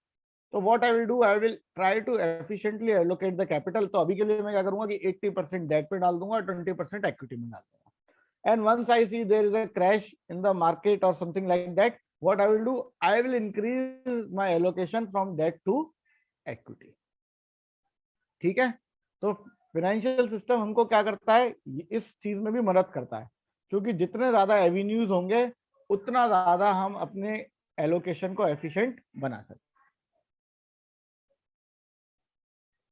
तो what I will do, I will try to efficiently allocate the capital. तो अभी के लिए मैं क्या करूंगा कि 80% डेट पे डाल दूंगा, 20% इक्विटी में डाल दूंगा. And once I see there is a crash in the market और something like that, what I will do, I will increase my allocation from debt to equity. ठीक है. तो फाइनेंशियल सिस्टम हमको क्या करता है, इस चीज में भी मदद करता है, क्योंकि जितने ज्यादा एवेन्यूज होंगे उतना ज्यादा हम अपने एलोकेशन को एफिशिएंट बना सकते.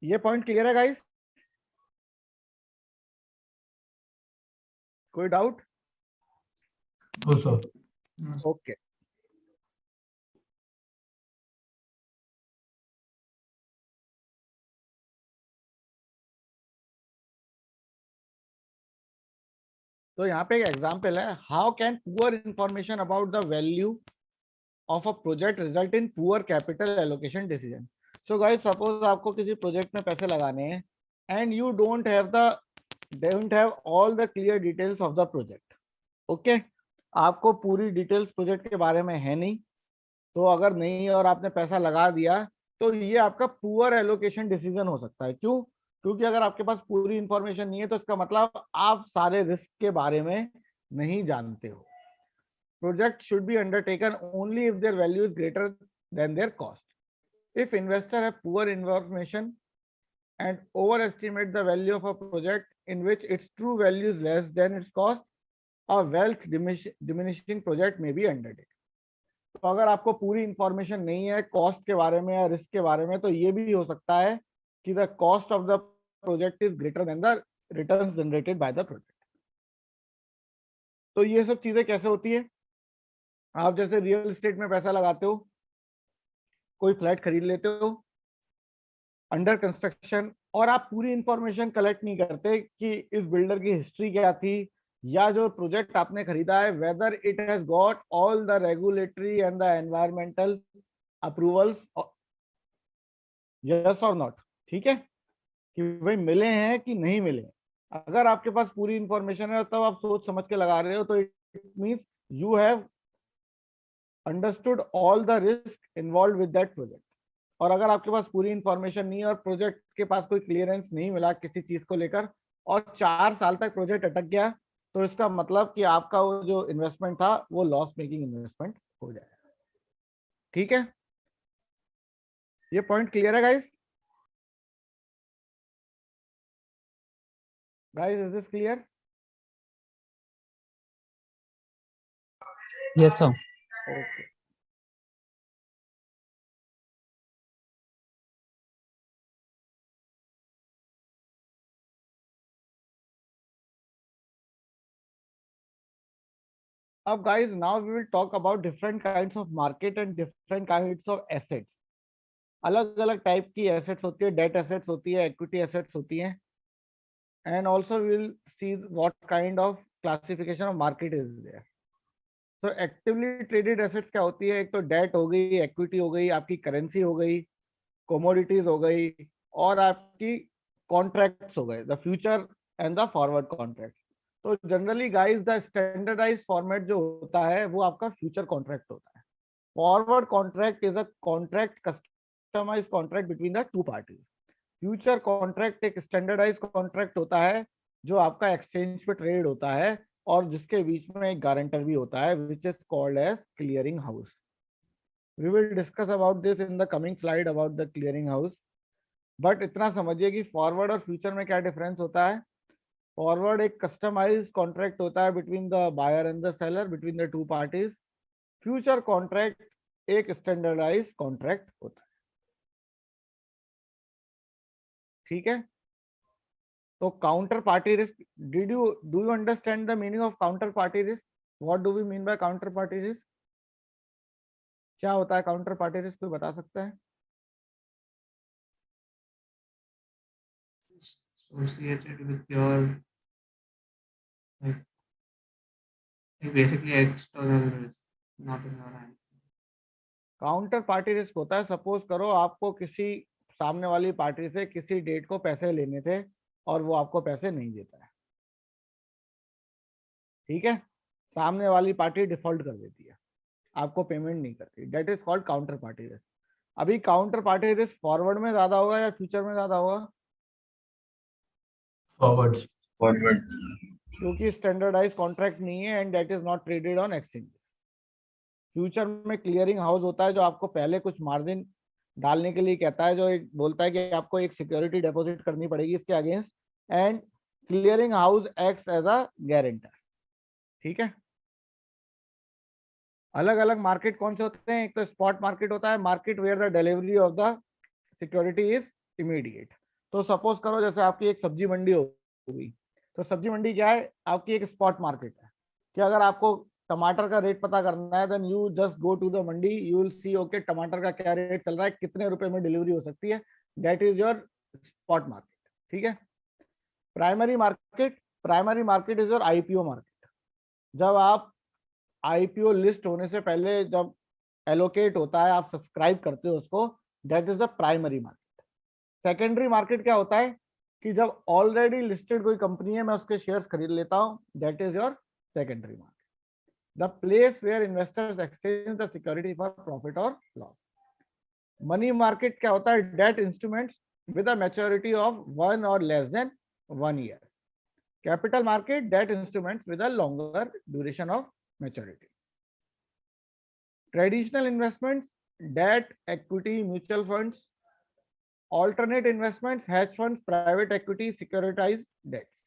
ये पॉइंट क्लियर है गाइस? कोई डाउट? Oh, sir. ओके. तो यहाँ पे एक एग्जाम्पल है, how can poor information about the value of a project result in poor capital allocation decision. So guys, suppose आपको किसी प्रोजेक्ट में पैसे लगाने हैं and you don't have all the clear details of the project. Okay, आपको पूरी details project के बारे में है नहीं, तो अगर नहीं और आपने पैसा लगा दिया तो ये आपका पुअर एलोकेशन डिसीजन हो सकता है. क्यों? क्योंकि अगर आपके पास पूरी इंफॉर्मेशन नहीं है तो इसका मतलब आप सारे रिस्क के बारे में नहीं जानते हो. Project should be undertaken only if their value is greater than their cost. If investors have poor information and overestimate the value of a project in which its true value is less than its cost, a wealth diminishing project may be undertaken. तो अगर आपको पूरी information नहीं है cost के बारे में या रिस्क के बारे में, तो ये भी हो सकता है कि the cost of the project is greater than the returns generated by the project. तो ये सब चीजें कैसे होती है, आप जैसे रियल एस्टेट में पैसा लगाते हो, कोई फ्लैट खरीद लेते हो अंडर कंस्ट्रक्शन, और आप पूरी इंफॉर्मेशन कलेक्ट नहीं करते कि इस बिल्डर की हिस्ट्री क्या थी, या जो प्रोजेक्ट आपने खरीदा है whether it has got all the regulatory and the environmental approvals, yes और नॉट. ठीक है, कि भाई मिले हैं कि नहीं मिले. अगर आपके पास पूरी इंफॉर्मेशन है तब आप सोच समझ के लगा रहे हो, तो it means you have understood all the risk involve with that project. और अगर आपके पास पूरी इंफॉर्मेशन नहीं है और प्रोजेक्ट के पास कोई क्लियरेंस नहीं मिला किसी चीज को लेकर और 4 साल तक प्रोजेक्ट अटक गया, तो इसका मतलब कि आपका वो जो इन्वेस्टमेंट था वो लॉस मेकिंग इन्वेस्टमेंट हो जाएगा. ठीक है, ये पॉइंट क्लियर है guys? Guys, is this clear? Yes, sir. Okay. अब guys, now we will talk about different kinds of market and different kinds of assets. अलग अलग टाइप की एसेट्स होती है, डेट एसेट्स होती है, इक्विटी एसेट्स होती हैं, and also we will see what kind of classification of market is there. तो एक्टिवली ट्रेडेड एसेट्स क्या होती है, एक तो डेट हो गई, इक्विटी हो गई, आपकी करेंसी हो गई, कोमोडिटीज हो गई, और आपकी कॉन्ट्रैक्ट्स हो गए, the future and the forward contract. तो generally guys the standardised format जो होता है वो आपका फ्यूचर कॉन्ट्रैक्ट होता है. Forward contract is a contract, customised contract between the two parties. Future contract एक स्टैंडर्डाइज्ड कॉन्ट्रैक्ट होता है जो आपका एक्सचेंज पे ट्रेड होता है और जिसके बीच में एक गारंटर भी होता है, which is called as clearing house. We will discuss about this in the coming slide about the clearing house. But इतना समझिए कि फॉरवर्ड और फ्यूचर में क्या डिफरेंस होता है. फॉरवर्ड एक कस्टमाइज कॉन्ट्रैक्ट होता है between the buyer and the seller, between the two parties. Future contract एक स्टैंडर्डाइज कॉन्ट्रैक्ट होता है. ठीक है. तो counter party risk, do you understand the meaning of counter party risk? What do we mean by counter party risk? क्या होता है counter party risk, कोई बता सकता है? Associated with your like basically external risk, not in your hand. Counter party risk होता है, suppose करो आपको किसी सामने वाली पार्टी से किसी डेट को पैसे लेने थे और वो आपको पैसे नहीं देता है. ठीक है. सामने वाली पार्टी डिफॉल्ट कर देती है, आपको पेमेंट नहीं करती. That is called counter party risk. अभी काउंटर पार्टी रिस्क फॉरवर्ड में ज्यादा होगा या फ्यूचर में ज्यादा होगा? Forwards. Forward. क्योंकि स्टैंडर्डाइज कॉन्ट्रैक्ट नहीं है and that is not traded on exchange. Future में क्लियरिंग हाउस होता है जो आपको पहले कुछ मार्जिन डालने के लिए कहता है, जो एक बोलता है कि आपको एक सिक्योरिटी डिपॉजिट करनी पड़ेगी इसके against, and clearing house acts as a guarantor. ठीक है. अलग अलग मार्केट कौन से होते हैं? एक तो स्पॉट मार्केट होता है, market where the delivery of the security is immediate. तो सपोज करो जैसे आपकी एक सब्जी मंडी होगी, तो सब्जी मंडी क्या है? आपकी एक स्पॉट मार्केट है कि अगर आपको टमाटर का रेट पता करना है, then you just go to the mandi, you will see okay टमाटर का क्या रेट चल रहा है, कितने रुपए में डिलीवरी हो सकती है. That is your spot market. ठीक है. Primary market is your IPO market. जब आप आईपीओ लिस्ट होने से पहले जब एलोकेट होता है, आप सब्सक्राइब करते हो उसको, that is the primary market. Secondary market क्या होता है कि जब ऑलरेडी लिस्टेड कोई कंपनी है, मैं उसके शेयर्स खरीद लेता हूं, that is your secondary market. The place where investors exchange the security for profit और लॉस. मनी मार्केट क्या होता है? Debt instruments with a maturity of 1 or less than 1 year. Capital market, debt instruments with a longer duration of maturity. Traditional investments, debt, equity, mutual funds. Alternate investments, hedge funds, private equity, securitized debts.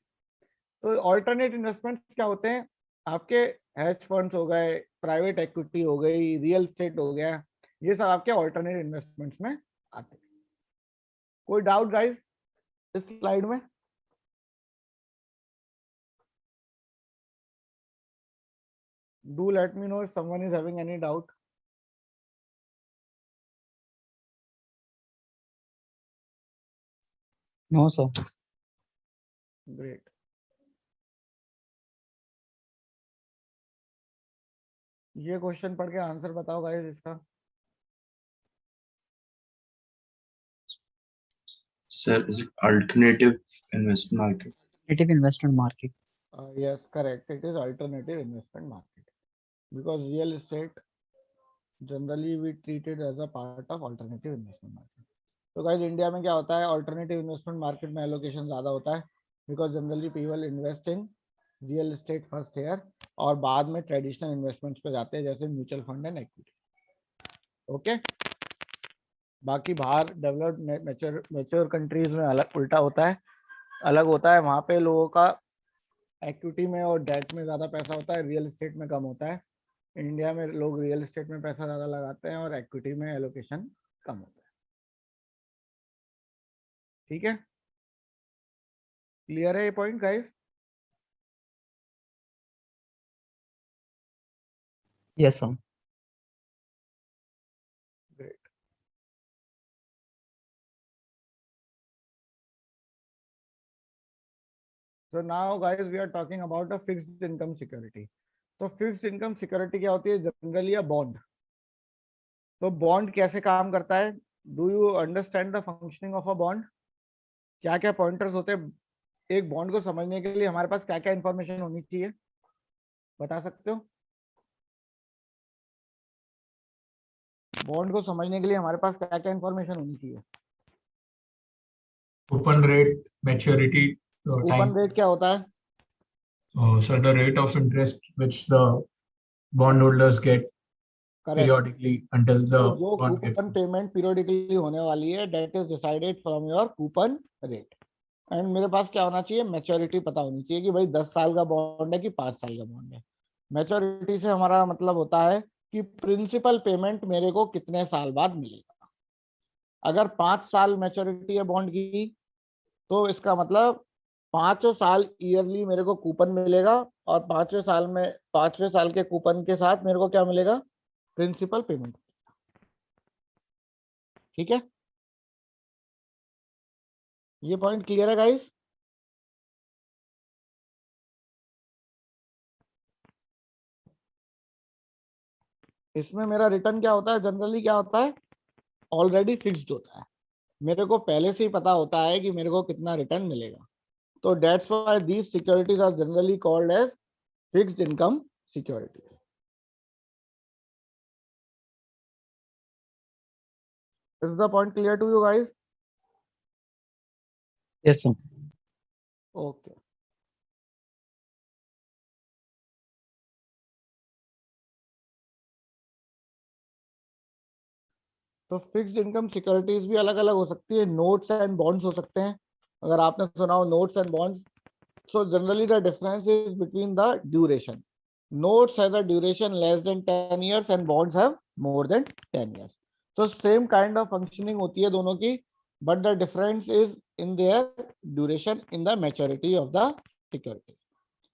तो alternate investments क्या होते हैं? आपके hedge funds हो गए, private equity हो गई, real estate हो गया, ये सब आपके alternate investments में आते हैं. कोई डाउट गाइस इस स्लाइड में? Do let me know if someone is having any doubt. No, sir. Great. ये क्वेश्चन पढ़ के आंसर बताओ गाइस इसका. Sir, is it alternative investment market? Alternative investment market. Yes, correct. It is alternative investment market because real estate generally we treat it as a part of alternative investment market. तो guys India में क्या होता है? alternative investment market में allocation ज़्यादा होता है because generally people invest in real estate first here और बाद में traditional investments पे जाते हैं जैसे mutual fund and equity. Okay? बाकी बाहर डेवलप्ड मैच्योर कंट्रीज में अलग उल्टा होता है, अलग होता है. वहाँ पे लोगों का इक्विटी में और डेट में ज़्यादा पैसा होता है, रियल एस्टेट में कम होता है. इंडिया में लोग रियल एस्टेट में पैसा ज़्यादा लगाते हैं और इक्विटी में एलोकेशन कम होता है. ठीक है. क्लियर है ये point guys? Yes, sir. Great. So now guys we are talking about a fixed income security. तो फिक्स्ड इनकम सिक्योरिटी क्या होती है? Generally a bond. तो बॉन्ड कैसे काम करता है? Do you understand the functioning of a bond? क्या क्या पॉइंटर्स होते हैं? एक बॉन्ड को समझने के लिए हमारे पास क्या क्या इंफॉर्मेशन होनी चाहिए, बता सकते हो? बॉन्ड को समझने के लिए हमारे पास क्या क्या इंफॉर्मेशन होनी चाहिए? Coupon rate, maturity, coupon time. Rate क्या होता है? So the rate of interest which the bondholders get correct. periodically until the तो जो bond gets. Coupon payment periodically होने वाली है, that is decided from your coupon rate. And मेरे पास क्या होना चाहिए, मैच्योरिटी पता होनी चाहिए कि भाई 10 साल का बॉन्ड है कि 5 साल का बॉन्ड है। मैच्योरिटी से हमारा मतलब होता है कि प्रिंसिपल पेमेंट मेरे को कितने साल बाद मिलेगा। अगर 5 साल मैच्योरिटी है बॉन्ड की, तो इसका मतलब 5 साल ईयरली मेरे को कूपन मिलेगा, और 5वें साल में 5वें साल के कूपन के साथ मेरे को क्या मिलेगा, प्रिंसिपल पेमेंट। ठीक है, ये पॉइंट क्लियर है गाइस? इसमें मेरा रिटर्न क्या होता है, जनरली क्या होता है, ऑलरेडी फिक्स्ड होता है। मेरे को पहले से ही पता होता है कि मेरे को कितना रिटर्न मिलेगा। तो that's why these securities are generally called as fixed income securities. Is the point clear to you guys? Yes, sir. Okay, तो फिक्स्ड इनकम सिक्योरिटीज भी अलग अलग हो सकती है, नोट्स एंड बॉन्ड्स हो सकते हैं। अगर आपने सुना हो notes and bonds, so generally the difference is between the duration. Notes has a duration less than 10 years and bonds have more than 10 years. So same kind of functioning होती है दोनों की, but the difference is in their duration in the maturity of the security.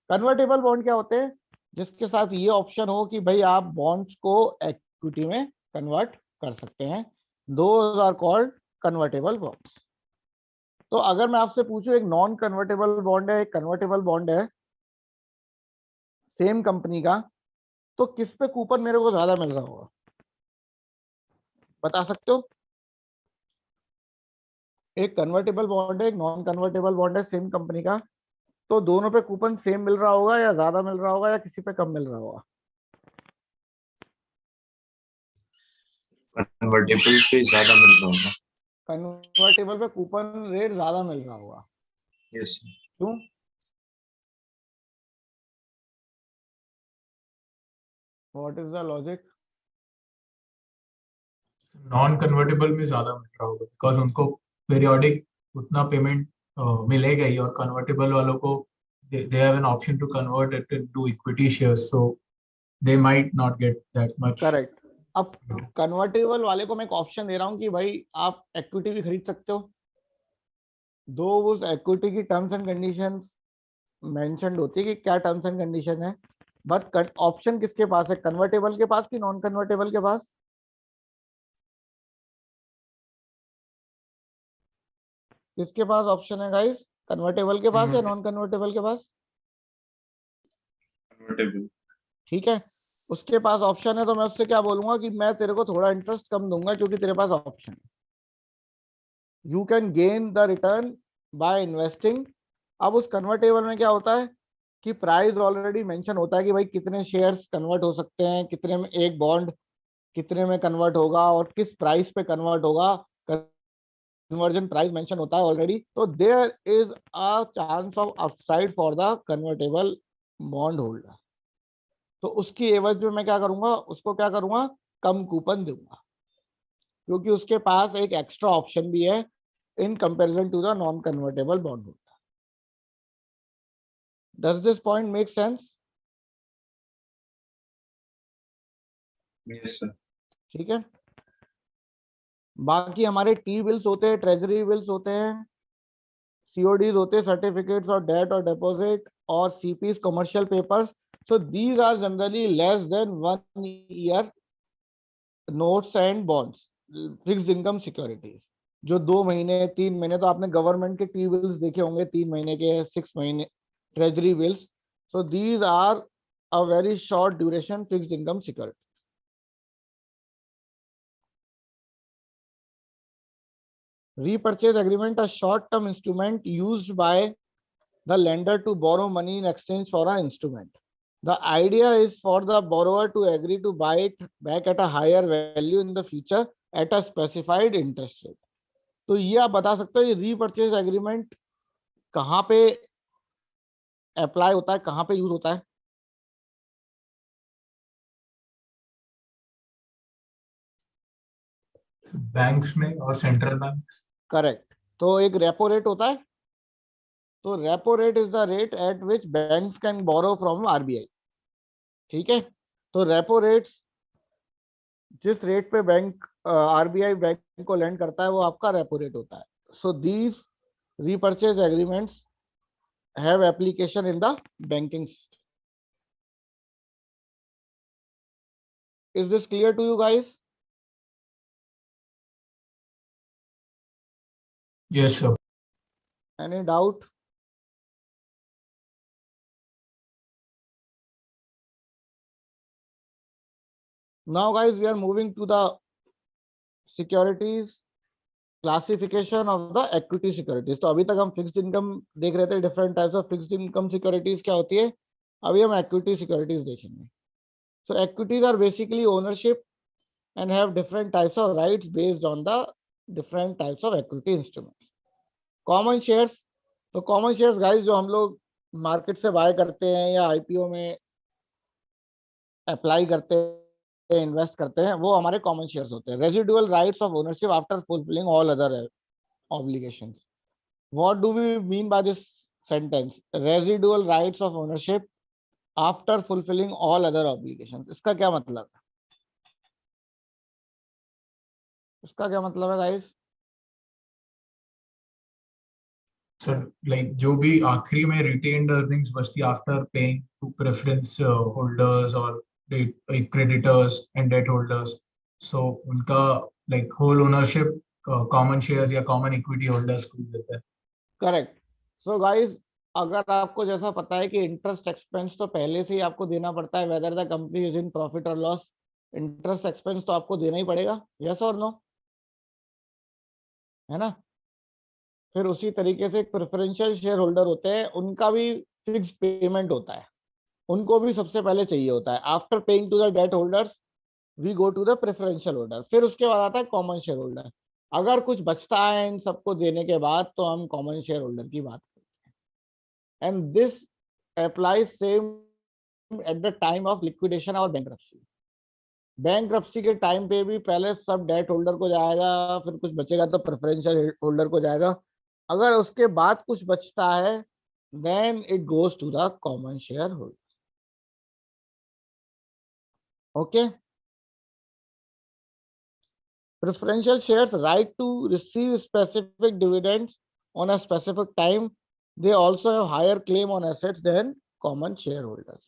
Convertible bond क्या होते हैं, जिसके साथ ये ऑप्शन हो कि भाई आप बॉन्ड्स को इक्विटी में कन्वर्ट कर सकते हैं, those are called convertible bonds. तो अगर मैं आपसे पूछूं, एक नॉन कन्वर्टेबल बॉन्ड है, एक कन्वर्टेबल बॉन्ड है सेम कंपनी का, तो किस पे कूपन मेरे को ज्यादा मिल रहा होगा, बता सकते हो? एक कन्वर्टेबल बॉन्ड है, एक नॉन कन्वर्टेबल बॉन्ड है सेम कंपनी का, तो दोनों पे कूपन सेम मिल रहा होगा या ज्यादा मिल रहा होगा या किसी पे कम मिल रहा होगा? कन्वर्टेबल पे ज्यादा मिल रहा होगा। कन्वर्टेबल पे कूपन रेट ज्यादा मिल रहा होगा, यस। क्यों? What is the logic? Non convertible में ज्यादा मिल रहा होगा बिकॉज उनको पीरियोडिक उतना पेमेंट मिलेगा ही, और कन्वर्टेबल वालों को they have an option to convert it into equity shares, so they might not get that much. Correct. अब कन्वर्टेबल वाले को मैं एक ऑप्शन दे रहा हूँ कि भाई आप इक्विटी भी खरीद सकते हो, दो उस इक्विटी की टर्म्स एंड कंडीशंस मेंशन्ड होती है कि क्या टर्म्स एंड कंडीशन है, बट ऑप्शन किसके पास है, कन्वर्टेबल के पास कि नॉन कन्वर्टेबल के पास? किसके पास ऑप्शन है गाइस, कन्वर्टेबल के पास या नॉन कन्वर्टेबल के पास? कन्वर्टेबल। ठीक है, उसके पास ऑप्शन है, तो मैं उससे क्या बोलूंगा कि मैं तेरे को थोड़ा इंटरेस्ट कम दूंगा क्योंकि तेरे पास ऑप्शन है, you can gain the return by investing. अब उस कन्वर्टेबल में क्या होता है कि प्राइस ऑलरेडी मेंशन होता है कि भाई कितने शेयर्स कन्वर्ट हो सकते हैं, कितने में एक बॉन्ड कितने में कन्वर्ट होगा और किस प्राइस पे कन्वर्ट होगा, कन्वर्जन प्राइस मेंशन होता है ऑलरेडी। तो there is a chance of upside for the convertible bond holder. तो उसकी एवज में मैं क्या करूंगा, उसको क्या करूंगा, कम कूपन दूंगा, क्योंकि उसके पास एक एक्स्ट्रा ऑप्शन भी है in comparison to the non convertible bond holder. Does this point make sense? Yes sir. ठीक है, बाकी हमारे टी बिल्स होते हैं, ट्रेजरी बिल्स होते हैं, सीओडीज होते हैं, सर्टिफिकेट्स और डेट और डिपॉजिट, और CPs commercial papers. So these are generally less than 1 year notes and bonds, fixed income securities. जो 2 महीने 3 महीने, तो आपने गवर्नमेंट के टी बिल्स देखे होंगे 3 महीने के, 6 महीने treasury bills. So these are a very short duration fixed income security. Repurchase agreement, a short-term instrument used by the lender to borrow money in exchange for an instrument. The idea is for the borrower to agree to buy it back at a higher value in the future at a specified interest rate. तो ये आप बता सकते हो ये repurchase agreement कहाँ पे apply होता है, कहाँ पे यूज होता है? बैंक्स में और सेंट्रल बैंक। करेक्ट। तो एक रेपो रेट होता है, तो repo rate is the rate at which banks can borrow from RBI. ठीक है, तो रेपो रेट जिस रेट पे बैंक आरबीआई बैंक को लेंड करता है वो आपका रेपो रेट होता है. So these repurchase agreements have application in the banking system. Is this clear to you guys? Yes, sir. Any doubt? Now guys, we are moving to the securities classification of the equity securities. तो अभी तक हम fixed income देख रहे थे, different types of fixed income securities क्या होती है. अभी हम इक्विटी सिक्योरिटीज देखेंगे. So equities are basically ownership and have different types of rights based on the different types of equity instruments. Common shares, तो कॉमन शेयर्स गाइस जो हम लोग मार्केट से बाय करते हैं या आईपीओ में अप्लाई करते हैं, इन्वेस्ट करते हैं, वो हमारे कॉमन शेयर्स होते हैं. Residual rights of ownership after fulfilling all other obligations. What do we mean by this sentence, residual rights of ownership after fulfilling all other obligations? इसका क्या मतलब है? इसका क्या मतलब है गाइस? सर लाइक जो भी आखिरी में रिटेन्ड अर्निंग्स बचती after paying to preference holders और creditors and debt holders, so उनका like whole ownership common shares या कॉमन इक्विटी होल्डर्स को देता है. करेक्ट. सो गाइस, अगर आपको जैसा पता है कि इंटरेस्ट एक्सपेंस तो पहले से ही आपको देना पड़ता है, whether the company is in profit और लॉस, इंटरेस्ट एक्सपेंस तो आपको देना ही पड़ेगा. यस और नो? है ना? फिर उसी तरीके से प्रेफरेंशियल शेयर होल्डर होते हैं, उनका भी फिक्स पेमेंट होता है, उनको भी सबसे पहले चाहिए होता है. After paying to the debt holders we go to the preferential holder. फिर उसके बाद आता है कॉमन शेयर होल्डर. अगर कुछ बचता है इन सबको देने के बाद तो हम कॉमन शेयर होल्डर की बात करते हैं. And this applies same at the time of liquidation और बैंक्रप्सी. बैंक्रप्सी के टाइम पे भी पहले सब डेट होल्डर को जाएगा, फिर कुछ बचेगा तो प्रेफरेंशियल होल्डर को जाएगा. अगर उसके बाद कुछ बचता है then it goes to the common share holder. Okay. Preferential shares right to receive specific dividends on a specific time. They also have higher claim on assets than common shareholders.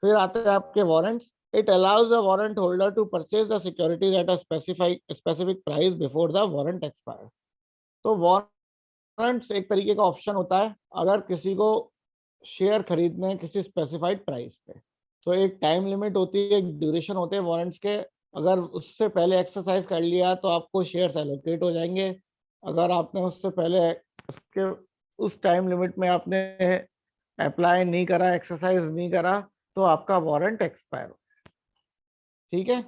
फिर आते हैं आपके warrants. It allows the warrant holder to purchase the securities at a specific price before the warrant expires. तो warrants एक तरीके का option होता है अगर किसी को शेयर खरीदने हैं किसी स्पेसिफाइड प्राइस पे. तो एक टाइम लिमिट होती है, एक ड्यूरेशन होते हैं वारंट्स के. अगर उससे पहले एक्सरसाइज कर लिया तो आपको शेयर्स एलोकेट हो जाएंगे. अगर आपने उससे पहले उसके उस टाइम लिमिट में आपने अप्लाई नहीं करा, एक्सरसाइज नहीं करा, तो आपका वारंट एक्सपायर हो. ठीक है.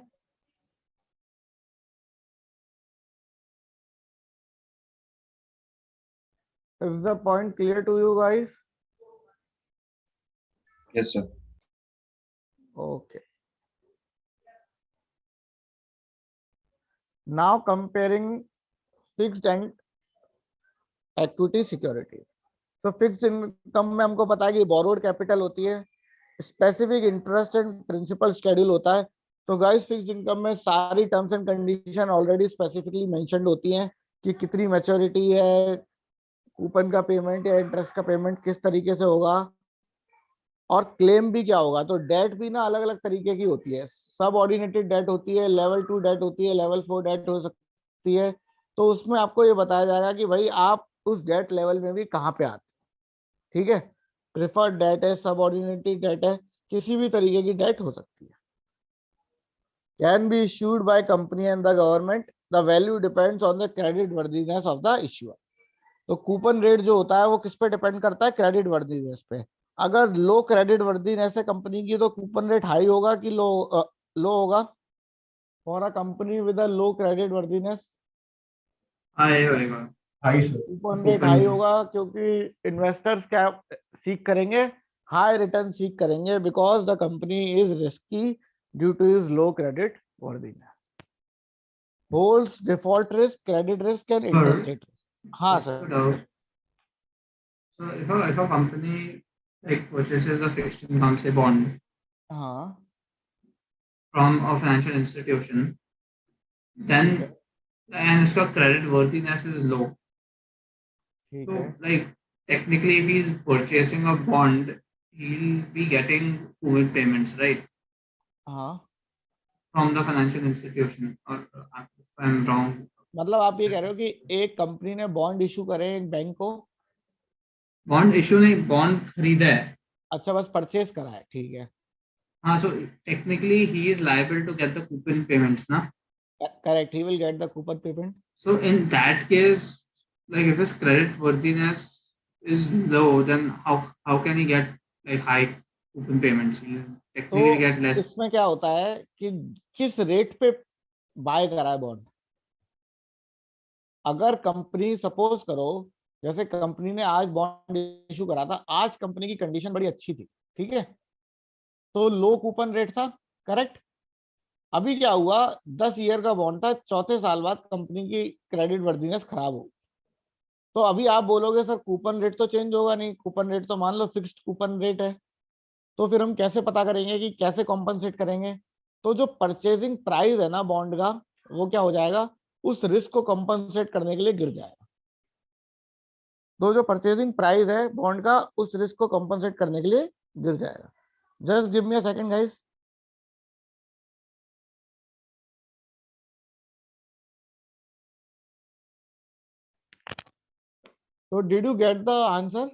Is the point clear to you guys? Yes, sir. Okay. Now comparing fixed and equity security. तो फिक्स्ड इनकम में हमको पता है कि बोरोड कैपिटल होती है, specific interest and principal schedule होता है. तो गाइस फिक्स्ड इनकम में सारी terms and condition already specifically mentioned होती हैं कि कितनी मैच्योरिटी है, कूपन का पेमेंट या इंटरेस्ट का पेमेंट किस तरीके से होगा, और क्लेम भी क्या होगा. तो डेट भी ना अलग अलग तरीके की होती है. सब ऑर्डिनेटेड डेट होती है, लेवल 2 डेट होती है, लेवल 4 डेट हो सकती है. तो उसमें आपको ये बताया जाएगा कि भाई आप उस डेट लेवल में भी कहाँ पे आते. ठीक है. प्रिफर्ड डेट है, सब ऑर्डिनेटेड डेट है, किसी भी तरीके की डेट हो सकती है. Can be issued by company and the government. The value depends on the credit worthiness of the issuer. तो कूपन रेट जो होता है वो किस पे डिपेंड करता है? क्रेडिट वर्दीनेस पे. अगर लो क्रेडिट वर्दीनेस है कंपनी की तो कूपन रेट हाई होगा कि लो होगा? For a company with a low credit worthiness high होएगा. High sir. Coupon rate high होगा, क्योंकि इन्वेस्टर्स क्या सीख करेंगे? हाई रिटर्न सीख करेंगे, because the company is risky due two is low credit worthiness. Holds default risk, credit risk and interest rate. हाँ Just a sir. doubt. So if a company like purchases a fixed income say bond हाँ from a financial institution, then and its credit worthiness is low. ठीक So है, like technically, if he's purchasing a bond, he'll be getting COVID payments, right, हाँ from the financial institution. Or if I'm wrong, मतलब आप ये कह रहे हो कि एक कंपनी ने बॉन्ड इशू करे एक बैंक को, बॉन्ड इशू नहीं, बॉन्ड खरीदा है. अच्छा बस परचेज करा है, ठीक है, हाँ, so technically he is liable to get the coupon payments, na? Correct, he will get the coupon payment. So in that case, like if his credit worthiness is low, then how can he get like high coupon payments? He technically get तो less. इसमें क्या होता है कि किस rate पे bye करा है बॉन्ड. अगर कंपनी सपोज करो, जैसे कंपनी ने आज बॉन्ड इशू करा था, आज कंपनी की कंडीशन बड़ी अच्छी थी, ठीक है, तो लो कूपन रेट था, करेक्ट. अभी क्या हुआ, 10 ईयर का बॉन्ड था, चौथे साल बाद कंपनी की क्रेडिट वर्दीनेस खराब हो, तो अभी आप बोलोगे सर कूपन रेट तो चेंज होगा नहीं, कूपन रेट तो मान लो फिक्स्ड कूपन रेट है, तो फिर हम कैसे पता करेंगे कि कैसे कॉम्पनसेट करेंगे. तो जो परचेजिंग प्राइस है ना बॉन्ड का, वो क्या हो जाएगा, उस रिस्क को कॉम्पनसेट करने के लिए गिर जाएगा. तो जो परचेजिंग प्राइस है बॉन्ड का, उस रिस्क को कॉम्पनसेट करने के लिए गिर जाएगा. Just give me a second guys. So did you get the answer?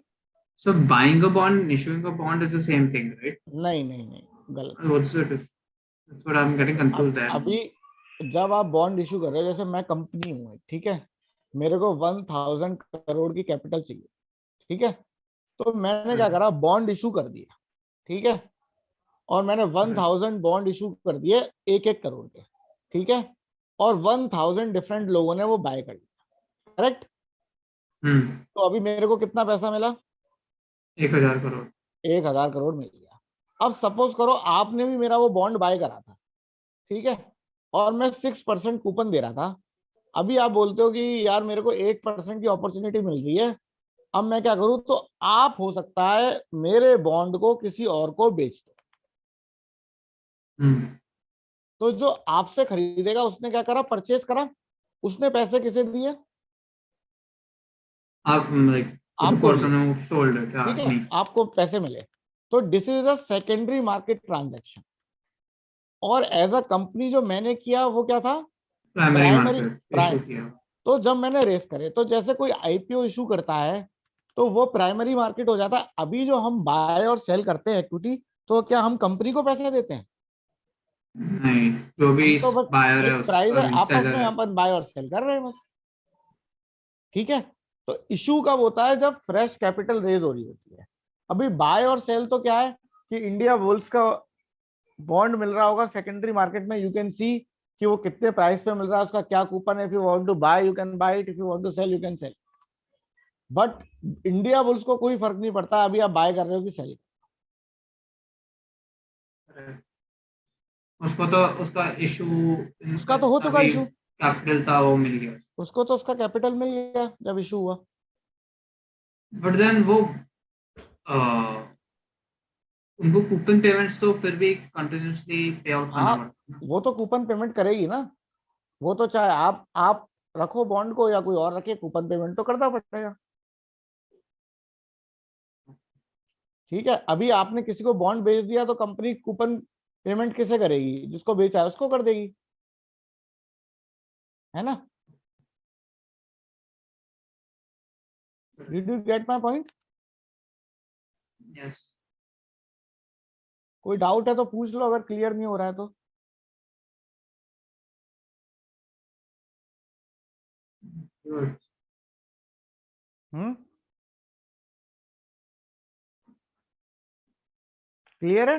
So buying a bond and issuing a bond is the same thing, right? नहीं नहीं नहीं, गलत. What's the difference? That's what I'm getting confused there. अभी जब आप bond issue कर रहे हो, जैसे मैं कंपनी हूँ, ठीक है, मेरे को 1000 करोड़ की कैपिटल चाहिए, ठीक है, तो मैंने क्या करा, बॉन्ड इशू कर दिया, ठीक है, और मैंने 1000 बॉन्ड इशू कर दिए 1-1 करोड़ के, ठीक है, और 1000 डिफरेंट लोगों ने वो बाय कर लिया, करेक्ट. तो अभी मेरे को कितना पैसा मिला, 1000 करोड़. 1000 करोड़ मिल गया. अब सपोज करो आपने भी मेरा वो बॉन्ड बाय करा था, ठीक है, और मैं 6% कूपन दे रहा था. अभी आप बोलते हो कि यार मेरे को 8% की अपॉर्चुनिटी मिल रही है, अब मैं क्या करूं, तो आप हो सकता है मेरे बॉन्ड को किसी और को बेच दो. तो जो आपसे खरीदेगा उसने क्या करा, परचेज करा, उसने पैसे किसे दिए, आप like the आपको person who sold it, ठीक है, me. आपको पैसे मिले. तो this is a secondary market transaction. और एज अ कंपनी जो मैंने किया वो क्या था, Primary प्राइमरी. market issue किया. तो जब मैंने रेस करे, तो जैसे कोई आईपीओ इशू करता है तो वो प्राइमरी मार्केट हो जाता है. अभी जो हम बाय और सेल करते हैं इक्विटी, तो क्या हम कंपनी को पैसे देते हैं, नहीं, जो भी हम तो बस buyer है एक प्राइस है, आपस seller में है. अपन बाय और सेल कर रहे हैं बस, ठीक है. तो इशू कब होता है, जब फ्रेश कैपिटल रेज हो रही होती है. अभी बाय और सेल तो क्या है कि इंडिया बुल्स का बॉन्ड मिल रहा होगा सेकेंडरी मार्केट में, यू कैन सी कि वो कितने प्राइस पे मिल रहा है, उसका क्या कूपन है. If you want to buy you can buy it, if you want to sell you can sell. But Indiabulls को कोई फर्क नहीं पड़ता अभी आप बाय कर रहे हो कि सेल. उसको तो उसका इशू, उसका तो हो चुका इशू, कैपिटल था वो मिल गया. उसको तो उसका कैपिटल मिल गया जब इशू हुआ. बट देन वो उनको कूपन पेमेंट्स तो फिर भी कंटिन्यूसली पे आउट करना हाँ, पड़ता है. वो तो कूपन पेमेंट करेगी ना, वो तो चाहे आप रखो बॉन्ड को या कोई और रखे, कूपन पेमेंट तो करना पड़ेगा, ठीक है. अभी आपने किसी को बॉन्ड बेच दिया तो कंपनी कूपन पेमेंट किसे करेगी, जिसको बेचा है उसको कर देगी, है ना. Did you get my point? Yes. कोई डाउट है तो पूछ लो, अगर क्लियर नहीं हो रहा है तो. क्लियर है?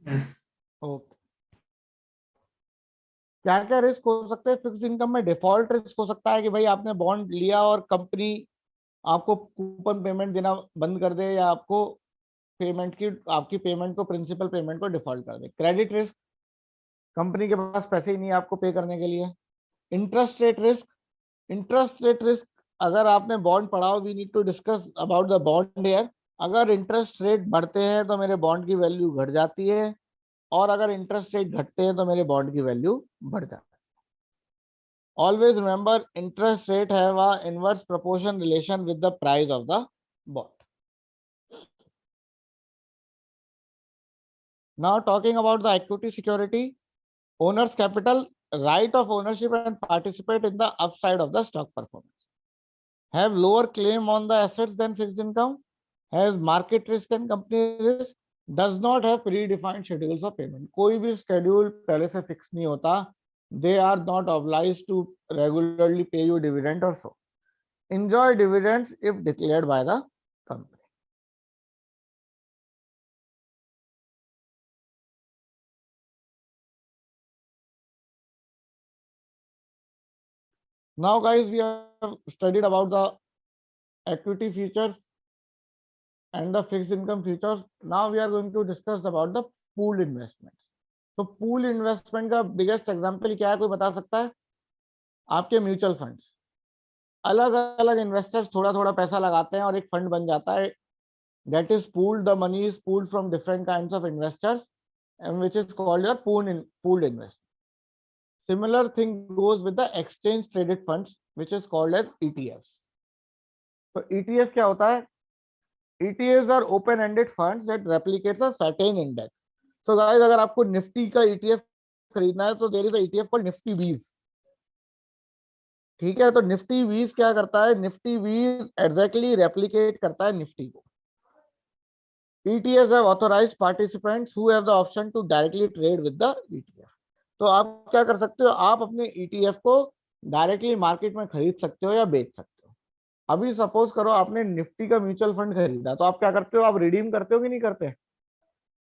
यस. ओके. क्या क्या रिस्क हो सकते हैं फिक्स इनकम में? डिफॉल्ट रिस्क हो सकता है कि भाई आपने बॉन्ड लिया और कंपनी आपको कूपन पेमेंट देना बंद कर दे, या आपको आपकी पेमेंट को, प्रिंसिपल पेमेंट को डिफॉल्ट कर दे. क्रेडिट रिस्क, कंपनी के पास पैसे ही नहीं है आपको पे करने के लिए. Interest rate risk, interest rate risk अगर आपने बॉन्ड पढ़ा हो, we need to discuss about the bond here. अगर इंटरेस्ट रेट बढ़ते हैं तो मेरे बॉन्ड की वैल्यू घट जाती है, और अगर इंटरेस्ट रेट घटते हैं तो मेरे बॉन्ड की वैल्यू बढ़ जाती है। Always remember, interest rate have a inverse proportion relation with the price of the bond. Now talking about the equity security, owner's capital, right of ownership and participate in the upside of the stock performance. Have lower claim on the assets than fixed income, has market risk and company risk, does not have predefined schedules of payment. कोई भी schedule पहले से fix नहीं होता. They are not obliged to regularly pay you dividend or so. Enjoy dividends if declared by the company. Now guys, we have studied about the equity features and the fixed income features. Now we are going to discuss about the pooled investments. तो pool investment का biggest example क्या है, कोई बता सकता है? आपके mutual funds, अलग अलग इन्वेस्टर्स थोड़ा थोड़ा पैसा लगाते हैं और एक फंड बन जाता है. That is pooled. The money is pooled from different kinds of investors, and which is called your pooled investment. Similar thing goes with the exchange traded funds, which is called as ETFs. So ETF क्या होता है? ETFs are open-ended funds that replicates a certain index. So guys, अगर आपको Nifty का ETF खरीदना है तो there is a ETF called Nifty 20. ठीक है, तो निफ्टी 20 क्या करता है? निफ्टी 20 एग्जैक्टली रेप्लिकेट करता है निफ्टी को. ETFs have authorized participants who have the option to directly trade with the ETF. तो आप क्या कर सकते हो? आप अपने ETF को डायरेक्टली मार्केट में खरीद सकते हो या बेच सकते हो. अभी सपोज करो आपने निफ्टी का म्यूचुअल फंड खरीदा, तो आप क्या करते हो? आप रिडीम करते हो कि नहीं करते?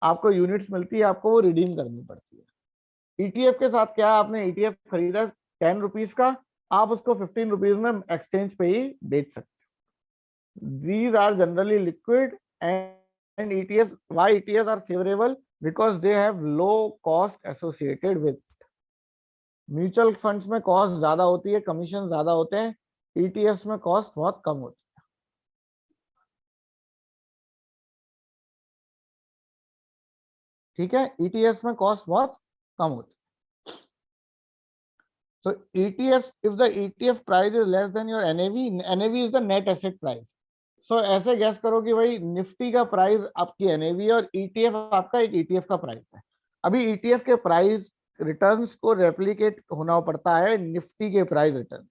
आपको यूनिट्स मिलती है, आपको वो रिडीम करनी पड़ती है. ETF के साथ क्या, आपने ETF खरीदा 10 रुपीज का, आप उसको 15 रुपीज में एक्सचेंज पे ही बेच सकते हो. These are generally liquid and ETFs. Why ETFs are favorable? Because they have low cost associated with. Mutual funds में कॉस्ट ज्यादा होती है, कमीशन ज्यादा होते हैं. ETFs में कॉस्ट बहुत कम होती है. ठीक है, ETFs में कॉस्ट बहुत कम होती है. So ETFs, if the ETF price is less than your NAV is the net asset price. So ऐसे गैस करो कि भाई निफ्टी का प्राइस आपकी NAV और ETF आपका एक ETF का प्राइस है. अभी ETF के प्राइस रिटर्न्स को रेप्लिकेट होना पड़ता है निफ्टी के प्राइस रिटर्न.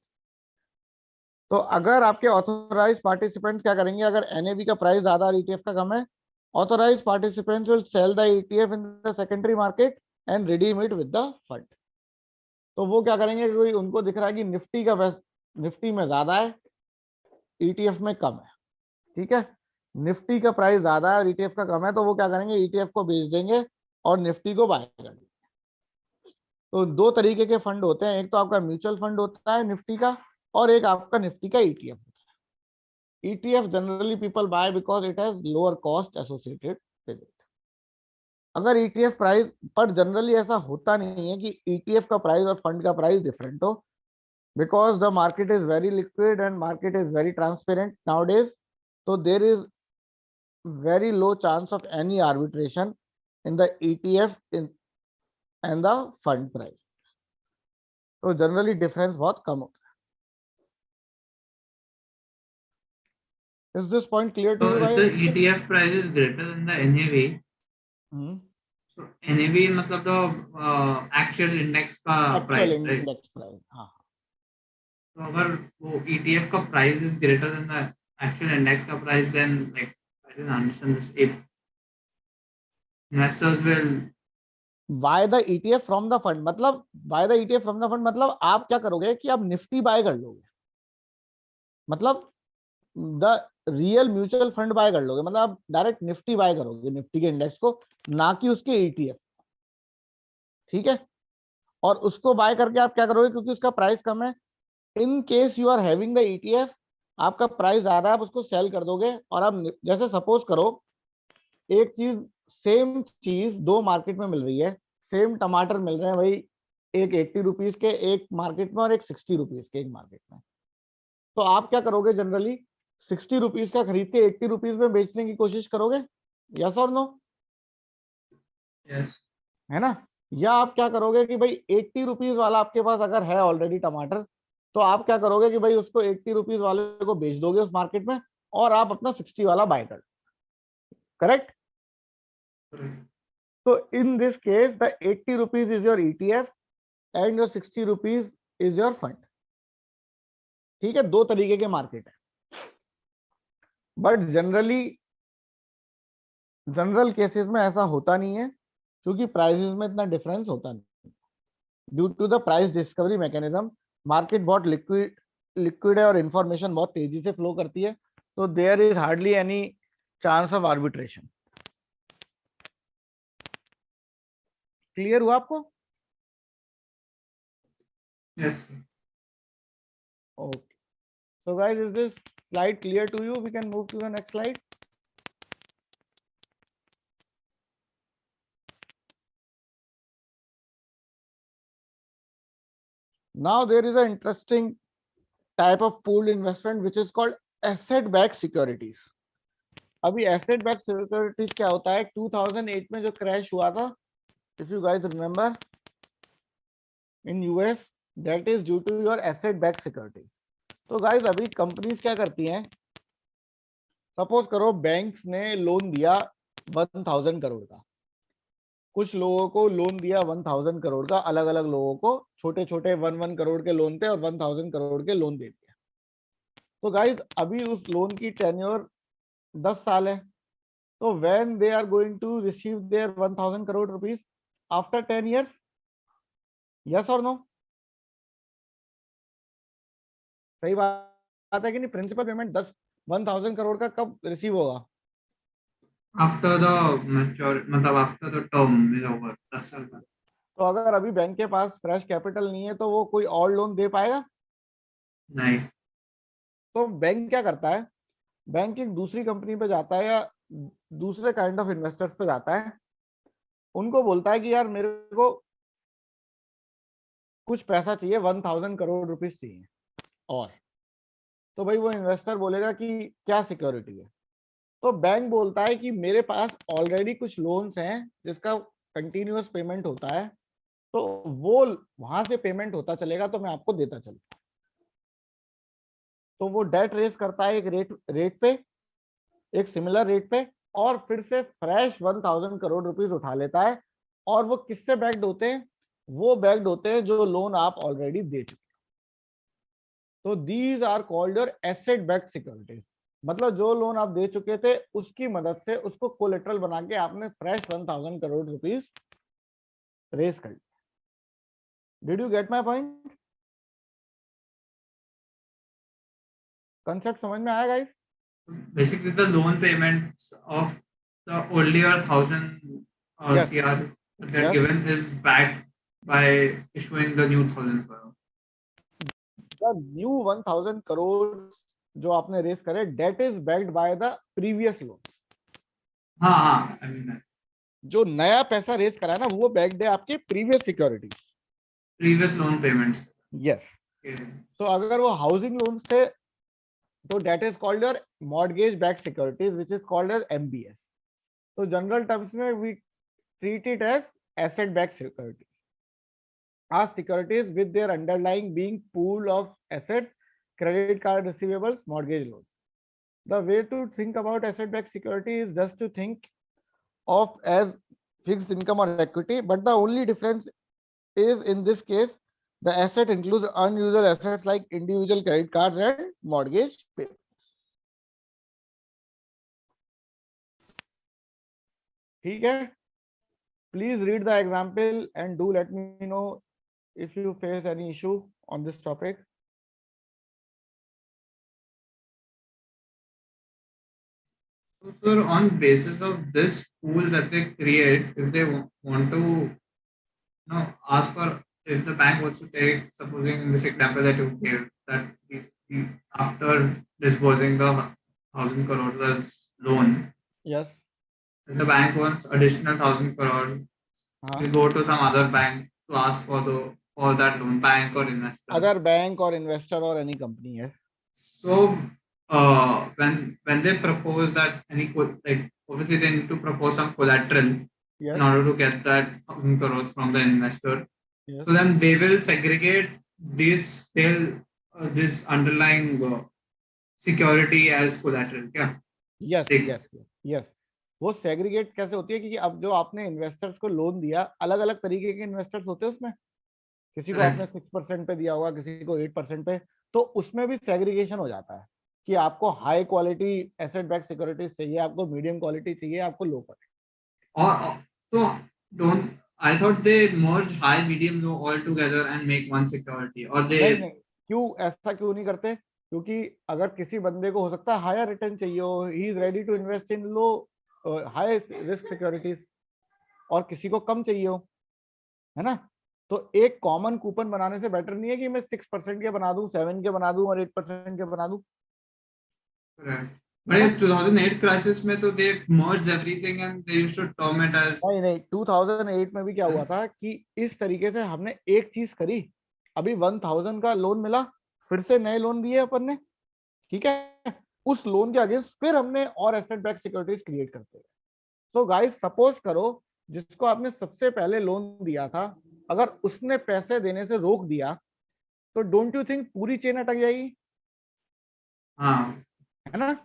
तो अगर आपके ऑथोराइज पार्टिसिपेंट्स क्या करेंगे? अगर NAV का प्राइस ज्यादा और ETF का कम है, authorised participants will sell the ETF in the secondary market and redeem it with the fund. तो वो क्या करेंगे? कोई उनको दिख रहा है कि निफ्टी में ज्यादा है, ETF में कम है. ठीक है, निफ्टी का प्राइस ज्यादा है और ETF का कम है, तो वो क्या करेंगे? ETF को बेच देंगे और निफ्टी को बाय कर देंगे. तो दो तरीके के फंड होते हैं, एक तो आपका म्यूचुअल फंड होता है निफ्टी का, और एक आपका निफ्टी का ETF होता है. ETF generally people buy because it has lower cost associated with it. अगर ETF प्राइस, पर जनरली ऐसा होता नहीं है कि ETF का प्राइस और फंड का प्राइस डिफरेंट हो, because the market is very liquid and market is very transparent nowadays. So there is very low chance of any arbitration in the ETF and the fund price. So generally difference बहुत कम होता है. Is this point clear to So you if guys? the ETF price is greater than the NAV, so NAV मतलब the actual index का Actual price, right? index price. हाँ. तो अगर वो ETF का price is greater than the actual index का price, then like I didn't understand this. If investors will Buy the ETF from the fund, मतलब buy the ETF from the fund मतलब आप क्या करोगे कि आप निफ्टी बाय कर लोगे, मतलब the real mutual fund buy कर लोगे, मतलब आप डायरेक्ट निफ्टी बाय करोगे, निफ्टी के इंडेक्स को, ना कि उसके ETF. ठीक है, और उसको बाय करके आप क्या करोगे? क्योंकि उसका प्राइस कम है, in case you are having the ETF, आपका प्राइस ज्यादा है, आप उसको सेल कर दोगे. और आप जैसे सपोज करो एक चीज, सेम चीज दो मार्केट में मिल रही है, सेम टमाटर मिल रहे हैं भाई, एक 80 रुपीज के एक मार्केट में और एक 60 रुपीज के एक मार्केट में. तो आप क्या करोगे जनरली, 60 रुपीज का खरीद के 80 रुपीज में बेचने की कोशिश करोगे, यस और नो, Yes. है ना? या आप क्या करोगे कि भाई 80 रुपीज वाला आपके पास अगर है ऑलरेडी टमाटर, तो आप क्या करोगे कि भाई उसको 80 रुपीज वाले को बेच दोगे उस मार्केट में और आप अपना 60 वाला बाय कर, correct? Correct. So in this case, the 80 rupees is your ETF and your 60 rupees is your fund. ठीक है, दो तरीके के मार्केट है, बट जनरल केसेस में ऐसा होता नहीं है क्योंकि प्राइसेस में इतना डिफरेंस होता नहीं। Due to the price discovery mechanism, market बहुत लिक्विड है और इंफॉर्मेशन बहुत तेजी से फ्लो करती है, तो there is hardly any chance of arbitration. Clear हुआ आपको? Yes. Sir. Okay. So guys, is this slide clear to you? We can move to the next slide. Now there is an interesting type of pooled investment which is called asset backed securities. अभी asset backed securities क्या होता है? 2008 में जो crash हुआ था, if you guys remember, in US, that is due to your asset backed securities. तो guys अभी कंपनीज क्या करती हैं, सपोज करो बैंक्स ने लोन दिया 1000 करोड़ का, कुछ लोगों को लोन दिया 1000 करोड़ का, अलग अलग लोगों को छोटे छोटे 1 करोड़ के लोन थे और 1000 करोड़ के लोन दे दिया। तो गाइस अभी उस लोन की टेन्योर 10 साल है, तो when they are going to receive their 1000 crore rupees after 10 years, yes और नो? सही बात है कि नहीं? प्रिंसिपल पेमेंट 1000 करोड़ का कब रिसीव होगा? After the mature, मतलब after the term is over, 10 साल बाद। तो अगर अभी बैंक के पास फ्रेश कैपिटल नहीं है तो वो कोई और लोन दे पाएगा? नहीं। तो बैंक क्या करता है, बैंक एक दूसरी कंपनी पे जाता है या दूसरे काइंड ऑफ इन्वेस्टर्स पे जाता है, उनको बोलता है कि यार मेरे को कुछ पैसा चाहिए, 1000 करोड़ रुपीस चाहिए, और तो भाई वो इन्वेस्टर बोलेगा कि क्या सिक्योरिटी है, तो बैंक बोलता है कि मेरे पास ऑलरेडी कुछ लोन्स हैं जिसका कंटिन्यूअस पेमेंट होता है, तो वो वहां से पेमेंट होता चलेगा तो मैं आपको देता चलूँ। तो वो डेट रेस करता है एक रेट पे, एक सिमिलर रेट पे, और फिर से फ्रेश 1000 करोड़ रुपीस उठा लेता है, और वो किससे बैक्ड होते हैं? वो बैक्ड होते हैं जो लोन आप ऑलरेडी दे चुके। तो these are called your asset backed securities, मतलब जो लोन आप दे चुके थे उसकी मदद से उसको कोलेटरल बना के आपने फ्रेश 1000 करोड़ रुपीस रेस कर लिया। Did you get my point? Concept समझ में आया guys? Basically, the loan payments of the earlier 1000 Yes. CR that Yes. given is backed by issuing the new 1000 crore. The new 1000 crore जो आपने raise करे, that is backed by the previous loan. हाँ, I mean जो नया पैसा race करा है ना, वो बैक्ड है आपके previous securities. previous loan payments. Yes. Okay. तो अगर वो हाउसिंग लोन्स थे तो that is called your mortgage backed securities which is called as MBS. तो जनरल टर्म्स में we treat it as asset backed securities, are securities with their underlying being pool of assets, credit card receivables, mortgage loans. The way to think about asset backed security is just to think of as fixed income or equity, but the only difference is in this case the asset includes unusual assets like individual credit cards and mortgage payments. ठीक है, please read the example and do let me know if you face any issue on this topic. So, sir, on basis of this pool that they create, if they want to, ask for, if the bank wants to take, supposing in this example that you gave, that after disbursing the 1000 crore loan, Yes. if the bank wants additional 1000 crore, we go to some other bank to ask for that loan, bank or investor. Other bank or investor or any company, yes. So when they propose that like obviously they need to propose some collateral in Yes, order to get that 1,000 crores from the investor. yes, So then they will segregate this underlying security as collateral. Yeah. Yes Like, yes yes. वो segregate कैसे होती है, क्योंकि अब जो आपने investors को loan दिया, अलग अलग तरीके के इन्वेस्टर्स होते हैं उसमें। किसी को आपने 6% पे दिया होगा, किसी को 8% पे, तो उसमें भी सेग्रीगेशन हो जाता है कि आपको high quality asset back securities चाहिए, आपको मीडियम क्वालिटी चाहिए, आपको low quality. so don't I thought they merge high, medium, low all together and make one security, or नहीं they नहीं, क्यों ऐसा क्यों नहीं करते? क्योंकि अगर किसी बंदे को हो सकता है हायर रिटर्न चाहिए हो, he is ready to invest in low high risk securities, और किसी को कम चाहिए हो, है ना? तो एक कॉमन कूपन बनाने से बेटर नहीं है कि मैं 6% के बना दूं, 7 के बना दूं और 8% के बना दूं। correct. But in 2008 crisis में तो they merged everything and they used to term it as नहीं नहीं, 2008 में भी क्या हुआ था कि इस तरीके से हमने एक चीज करी, अभी 1000 का लोन मिला, फिर से नए लोन दिए अपन ने, ठीक है, उस लोन के अगेंस्ट फिर हमने और एसेट बैक सिक्योरिटीज क्रिएट करते हैं। सो गाइस, सपोज करो जिसको आपने सबसे पहले लोन दिया था, अगर उसने पैसे देने से रोक दिया, तो डोंट यू थिंक पूरी चेन अटक जाएगी? हाँ है ना?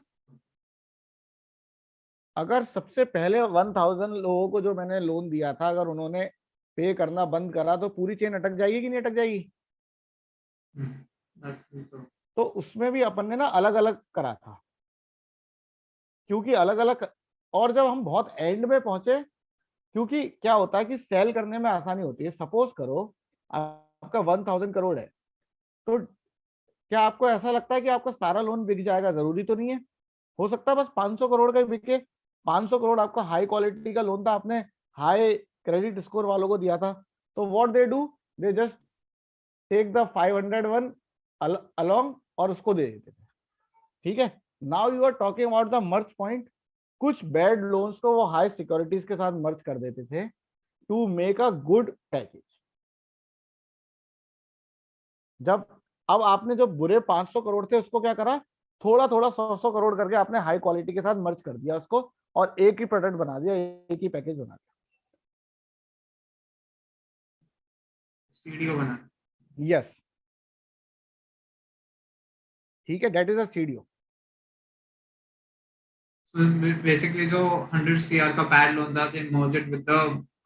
अगर सबसे पहले 1000 लोगों को जो मैंने लोन दिया था, अगर उन्होंने पे करना बंद करा, तो पूरी चेन अटक जाएगी कि नहीं अटक जाएगी? तो उसमें भी अपन ने ना अलग अलग करा था, क्योंकि अलग अलग, और जब हम बहुत एंड में पहुंचे, क्योंकि क्या होता है कि सेल करने में आसानी होती है। सपोज करो आपका 1000 करोड़ है, तो क्या आपको ऐसा लगता है कि आपका सारा लोन बिक जाएगा? जरूरी तो नहीं है। हो सकता है बस 500 करोड़ का ही बिके। 500 करोड़ आपका हाई क्वालिटी का लोन था, आपने हाई क्रेडिट स्कोर वालों को दिया था, तो what they do, they just take the 500 one along और उसको दे देते थे, ठीक है। Now you are talking about the merge point. कुछ बैड लोन्स को वो हाई सिक्योरिटीज के साथ मर्ज कर देते थे to make a good package. जब अब आपने जो बुरे 500 करोड़ थे उसको क्या करा, थोड़ा थोड़ा 100 करोड़ करके आपने हाई क्वालिटी के साथ मर्ज कर दिया उसको, और एक ही प्रोडक्ट बना दिया, एक ही पैकेज बना दिया। सीडीओ बना। यस, ठीक है, that is a CDO. So basically जो 100 CR का bad loan था, they merged it with the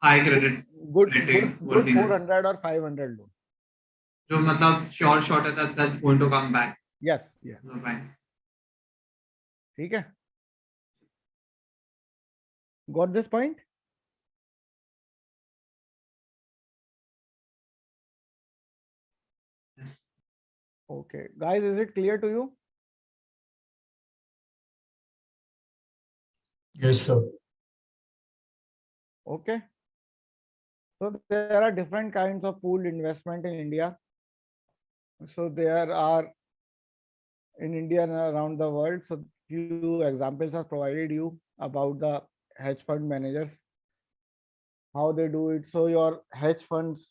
high credit good rating good good worthiness. 400 और 500 लोन। जो मतलब short है that's going to come back yes yes, to the bank. ठीक है, got this point? Yes. Okay guys, is it clear to you? Yes, sir. Okay, so there are different kinds of pooled investment in India. So there are in India and around the world. So few examples are provided you about the hedge fund managers, how they do it. So your hedge funds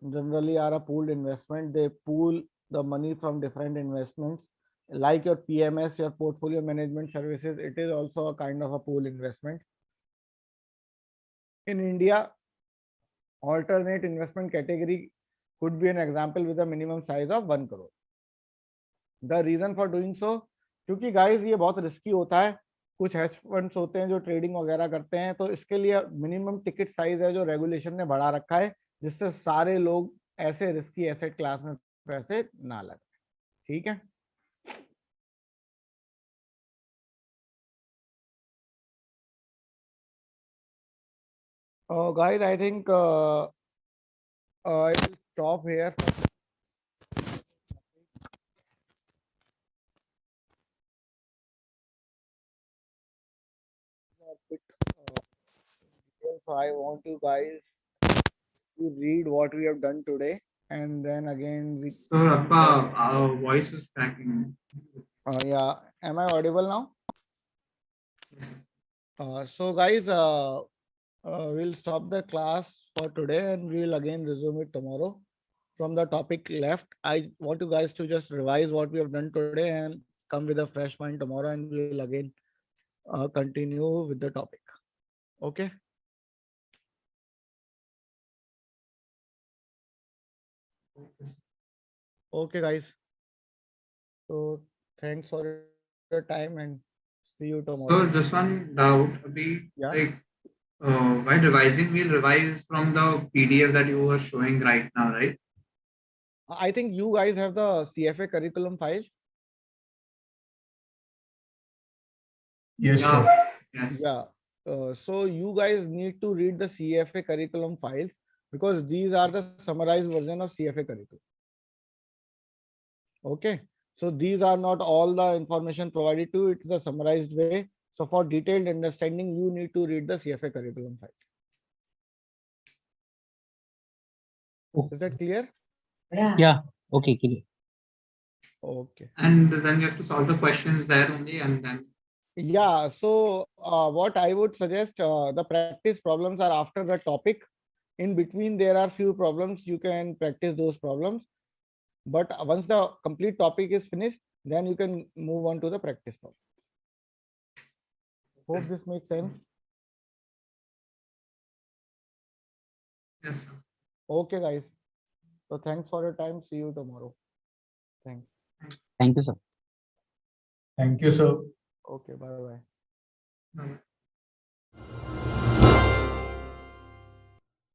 generally are a pooled investment. They pool the money from different investments, like your PMS, your portfolio management services. It is also a kind of a pool investment. In India, alternate investment category could be an example with a minimum size of 1 crore. The reason for doing so, क्योंकि guys ये बहुत risky होता है। कुछ hedge funds होते हैं जो trading वगैरह करते हैं, तो इसके लिए मिनिमम टिकट साइज है जो रेगुलेशन ने बढ़ा रखा है, जिससे सारे लोग ऐसे रिस्की एसेट क्लास में पैसे ना लगाएं, ठीक है। Guys, I think I will stop here. So I want you guys to read what we have done today, and then again we. So Appa, our voice was cracking. Yeah, am I audible now? So guys, we'll stop the class for today and we'll again resume it tomorrow. from the topic left. I want you guys to just revise what we have done today and come with a fresh mind tomorrow, and we'll again continue with the topic. Okay. Okay, guys. So thanks for your time and see you So tomorrow. just one doubt, Abhi, Yeah. like while revising, we'll revise from the PDF that you were showing right now, right? I think you guys have the CFA curriculum file. Yes, sir. Yes. Yeah. So you guys need to read the CFA curriculum files because these are the summarized version of CFA curriculum. Okay. So these are not all the information provided to you. It's the summarized way. So for detailed understanding, you need to read the CFA curriculum file. Is that clear? Yeah. Okay, clear. Okay. And then you have to solve the questions there only, and then Yeah. So what I would suggest, the practice problems are after the topic. In between, there are few problems. You can practice those problems. But once the complete topic is finished, then you can move on to the practice problem. Hope this makes sense. yes, sir. Okay, guys. So thanks for your time. See you tomorrow. Thanks. Thank you, sir. Thank you, sir. Okay. Bye bye. Bye-bye.